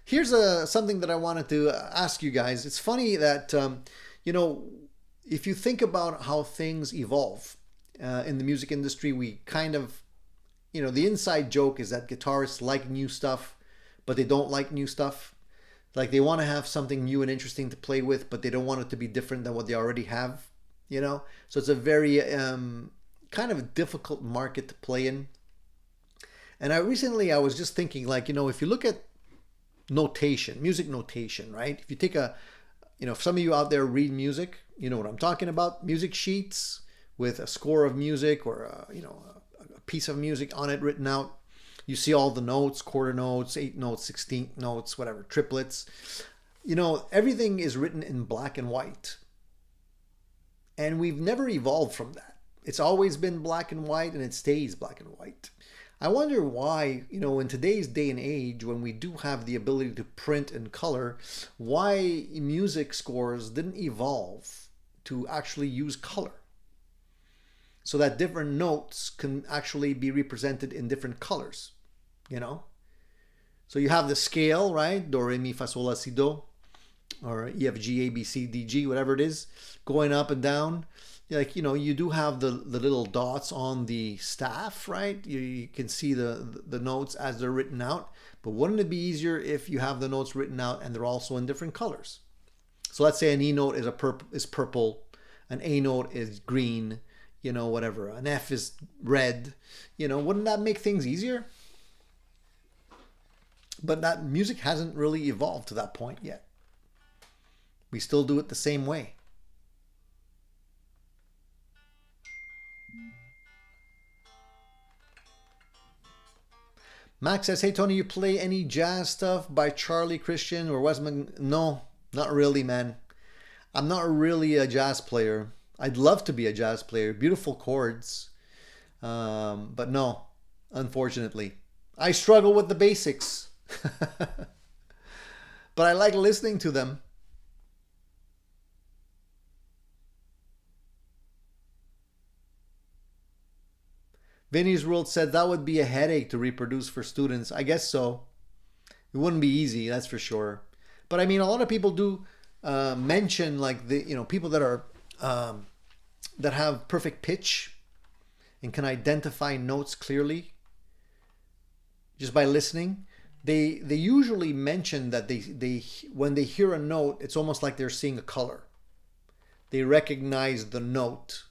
Here's something that I wanted to ask you guys. It's funny that, you know, if you think about how things evolve in the music industry, we kind of, you know, the inside joke is that guitarists like new stuff, but they don't like new stuff. Like they want to have something new and interesting to play with, but they don't want it to be different than what they already have, you know? So it's a very kind of a difficult market to play in. And I was just thinking, like, you know, if you look at notation, music notation, right? If you take you know, if some of you out there read music, you know what I'm talking about. Music sheets with a score of music or, you know, a piece of music on it written out. You see all the notes, quarter notes, 8 notes, 16th notes, whatever, triplets. You know, everything is written in black and white. And we've never evolved from that. It's always been black and white, and it stays black and white. I wonder why, you know, in today's day and age, when we do have the ability to print in color, why music scores didn't evolve to actually use color, so that different notes can actually be represented in different colors, you know? So you have the scale, right? Do, re, mi, fa, sol, la, si, do, or E, F, G, A, B, C, D, G, whatever it is, going up and down. Like, you know, you do have the little dots on the staff, right? You can see the notes as they're written out. But wouldn't it be easier if you have the notes written out and they're also in different colors? So let's say an E note is purple, an A note is green, you know, whatever. An F is red. You know, wouldn't that make things easier? But that music hasn't really evolved to that point yet. We still do it the same way. Max says, hey Tony, you play any jazz stuff by Charlie Christian or Wes No, not really, man. I'm not really a jazz player. I'd love to be a jazz player. Beautiful chords. But no, unfortunately. I struggle with the basics. But I like listening to them. Vinny's World said that would be a headache to reproduce for students. I guess so. It wouldn't be easy, that's for sure. But I mean, a lot of people do mention like people that are that have perfect pitch and can identify notes clearly just by listening. They usually mention that they when they hear a note, it's almost like they're seeing a color. They recognize the note,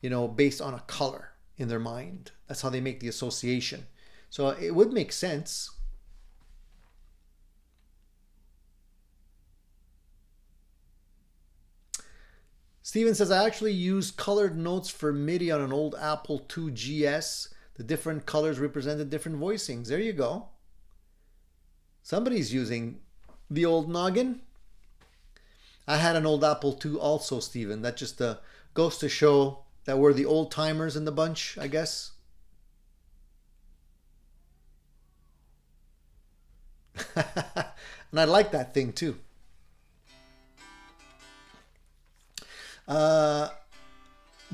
you know, based on a color in their mind. That's how they make the association. So it would make sense. Steven says, I actually used colored notes for MIDI on an old Apple II GS. The different colors represented different voicings. There you go. Somebody's using the old noggin. I had an old Apple II also, Steven. That just goes to show that we're the old timers in the bunch, I guess. And I like that thing too. By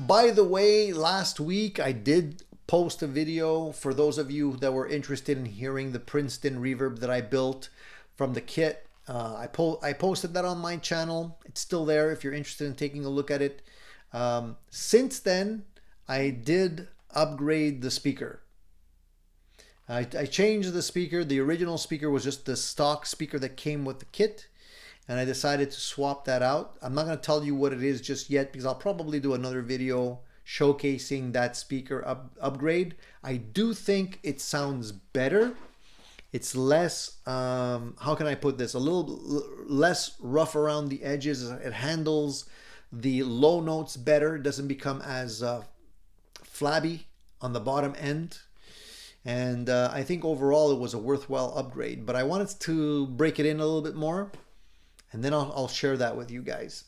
the way, last week I did post a video for those of you that were interested in hearing the Princeton reverb that I built from the kit. I posted that on my channel. It's still there if you're interested in taking a look at it. Since then, I did upgrade the speaker. I changed the speaker. The original speaker was just the stock speaker that came with the kit, and I decided to swap that out. I'm not going to tell you what it is just yet because I'll probably do another video showcasing that speaker upgrade. I do think it sounds better. It's less, how can I put this? A little less rough around the edges. It handles the low notes better. It doesn't become as flabby on the bottom end. And I think overall it was a worthwhile upgrade. But I wanted to break it in a little bit more. And then I'll share that with you guys.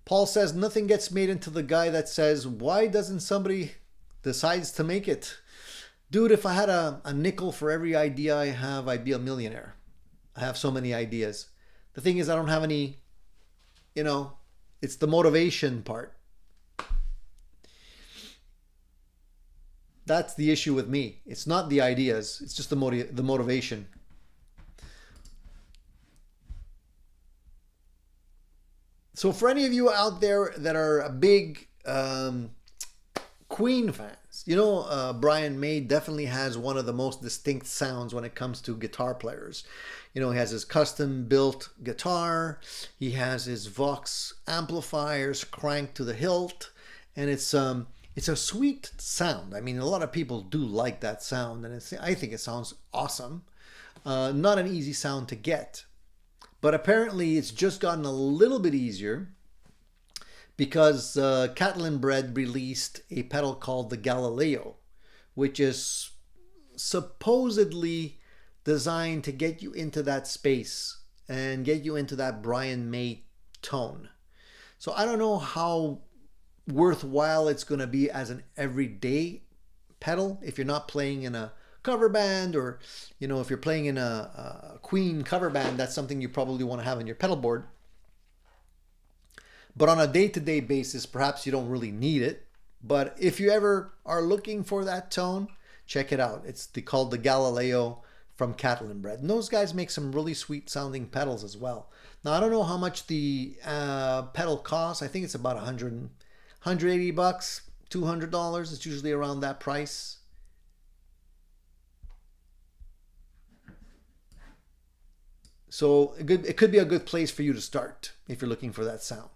Paul says, nothing gets made until the guy that says, why doesn't somebody decides to make it? Dude, if I had a nickel for every idea I have, I'd be a millionaire. I have so many ideas. The thing is, I don't have any, you know, it's the motivation part. That's the issue with me. It's not the ideas. It's just the motivation. So for any of you out there that are big Queen fans, you know, Brian May definitely has one of the most distinct sounds when it comes to guitar players. You know, he has his custom built guitar. He has his Vox amplifiers cranked to the hilt. And it's a sweet sound. I mean, a lot of people do like that sound. And I think it sounds awesome. Not an easy sound to get. But apparently it's just gotten a little bit easier because Catalan Bread released a pedal called the Galileo, which is supposedly designed to get you into that space and get you into that Brian May tone. So I don't know how worthwhile it's going to be as an everyday pedal if you're not playing in a cover band, or you know, if you're playing in a Queen cover band, that's something you probably want to have on your pedal board. But on a day-to-day basis, perhaps you don't really need it. But if you ever are looking for that tone, check it out. It's called the Galileo from Catalan Bread. And those guys make some really sweet sounding pedals as well. Now, I don't know how much the pedal costs. I think it's about 180 bucks, $200. It's usually around that price. So it could be a good place for you to start if you're looking for that sound.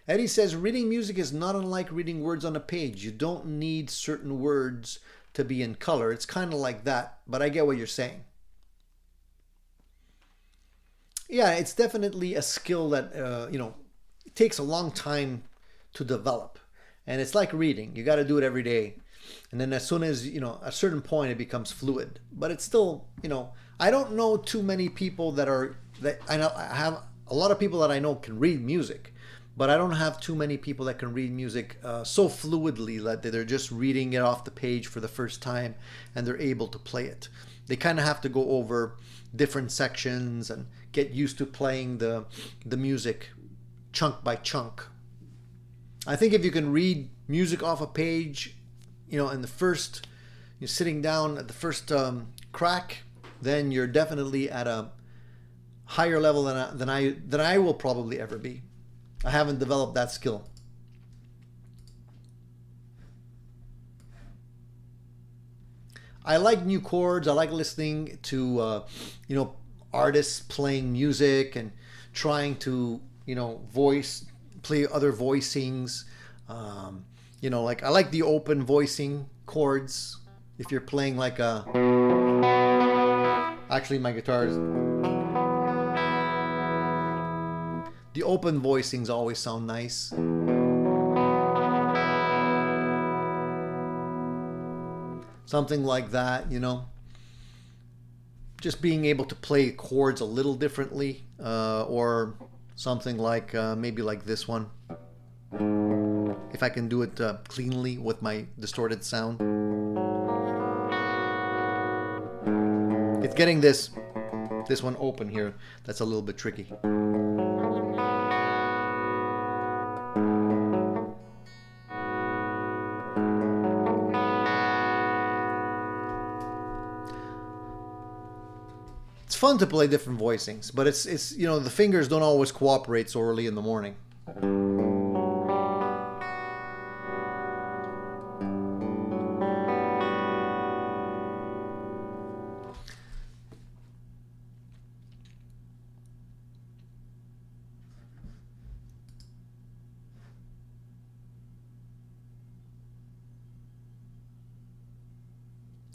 Eddie says, reading music is not unlike reading words on a page. You don't need certain words to be in color. It's kind of like that, but I get what you're saying. Yeah, it's definitely a skill that, it takes a long time to develop. And it's like reading. You got to do it every day. And then as soon as, a certain point, it becomes fluid. But it's still, I don't know too many people I have a lot of people that I know can read music. But I don't have too many people that can read music so fluidly that they're just reading it off the page for the first time and they're able to play it. They kind of have to go over different sections and get used to playing the music chunk by chunk. I think if you can read music off a page, in the first, you're sitting down at the first crack, then you're definitely at a higher level than I will probably ever be. I haven't developed that skill. I like new chords. I like listening to, artists playing music and trying to, play other voicings. I like the open voicing chords. If you're playing like actually my guitar is... The open voicings always sound nice. Something like that, Just being able to play chords a little differently, or something like maybe like this one. If I can do it cleanly with my distorted sound. It's getting this one open here that's a little bit tricky. It's fun to play different voicings, but it's the fingers don't always cooperate so early in the morning.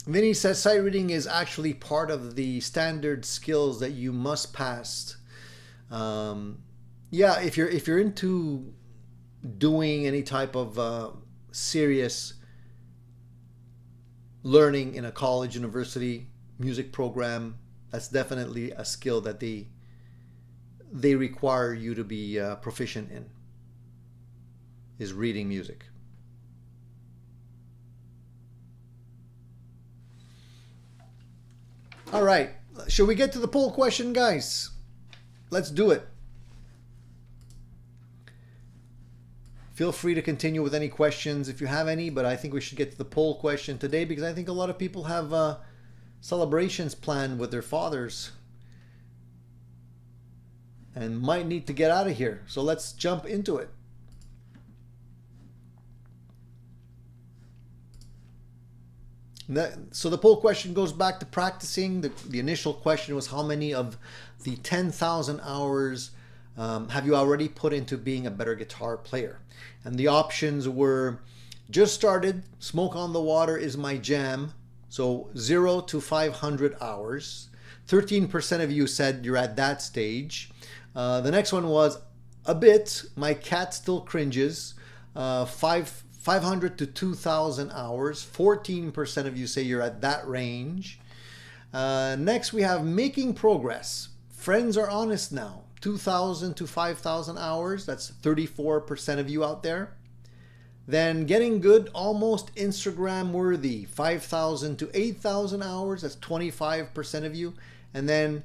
Vinny says sight reading is actually part of the standard skills that you must pass. Yeah, if you're into doing any type of serious learning in a college, university, music program, that's definitely a skill that they require you to be proficient in, is reading music. All right, shall we get to the poll question, guys? Let's do it. Feel free to continue with any questions if you have any, but I think we should get to the poll question today because I think a lot of people have celebrations planned with their fathers and might need to get out of here. So let's jump into it. So the poll question goes back to practicing. The initial question was, how many of the 10,000 hours have you already put into being a better guitar player? And the options were: just started, smoke on the water is my jam. So 0 to 500 hours. 13% of you said you're at that stage. The next one was a bit, my cat still cringes. 500 to 2,000 hours. 14% of you say you're at that range. Next, we have making progress. Friends are honest now. 2,000 to 5,000 hours. That's 34% of you out there. Then getting good, almost Instagram worthy, 5,000 to 8,000 hours. That's 25% of you. And then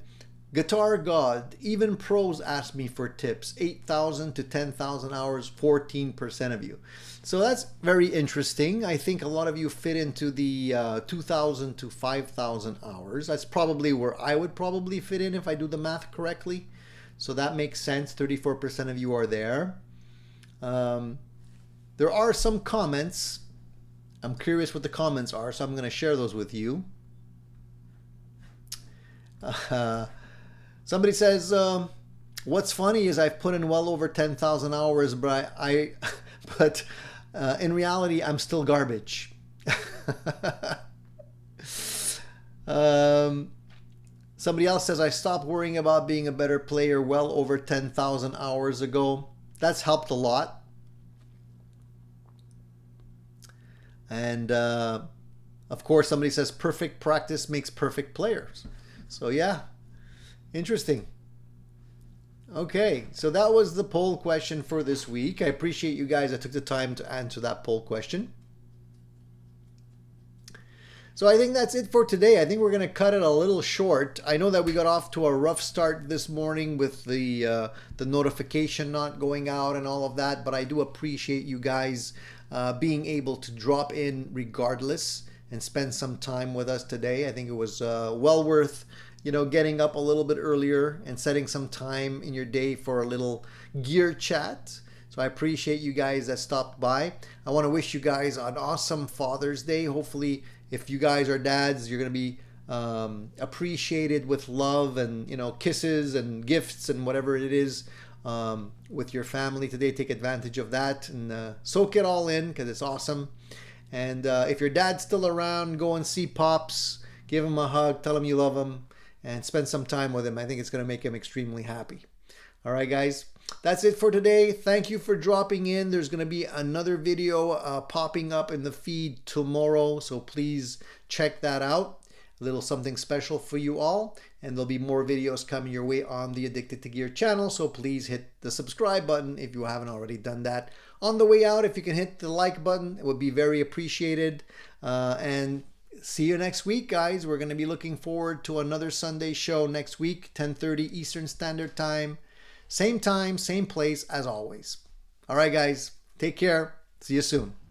Guitar God, even pros ask me for tips, 8,000 to 10,000 hours, 14% of you. So that's very interesting. I think a lot of you fit into the 2,000 to 5,000 hours. That's probably where I would probably fit in if I do the math correctly. So that makes sense. 34% of you are there. There are some comments. I'm curious what the comments are, so I'm going to share those with you. Somebody says, what's funny is I've put in well over 10,000 hours, but but in reality, I'm still garbage. Somebody else says, I stopped worrying about being a better player well over 10,000 hours ago. That's helped a lot. And of course, somebody says perfect practice makes perfect players. So yeah, interesting. Okay, so that was the poll question for this week. I appreciate you guys that took the time to answer that poll question. So I think that's it for today. I think we're going to cut it a little short. I know that we got off to a rough start this morning with the notification not going out and all of that, but I do appreciate you guys being able to drop in regardless and spend some time with us today. I think it was well worth, getting up a little bit earlier and setting some time in your day for a little gear chat. So I appreciate you guys that stopped by. I want to wish you guys an awesome Father's Day. Hopefully, if you guys are dads, you're going to be appreciated with love and, kisses and gifts and whatever it is with your family today. Take advantage of that and soak it all in because it's awesome. And if your dad's still around, go and see Pops. Give him a hug. Tell him you love him. And spend some time with him. I think it's going to make him extremely happy. All right, guys. That's it for today. Thank you for dropping in. There's going to be another video popping up in the feed tomorrow. So please check that out. A little something special for you all. And there'll be more videos coming your way on the Addicted to Gear channel. So please hit the subscribe button if you haven't already done that. On the way out, if you can hit the like button, it would be very appreciated. And see you next week, guys. We're going to be looking forward to another Sunday show next week, 10:30 Eastern Standard Time. Same time, same place as always. All right, guys. Take care. See you soon.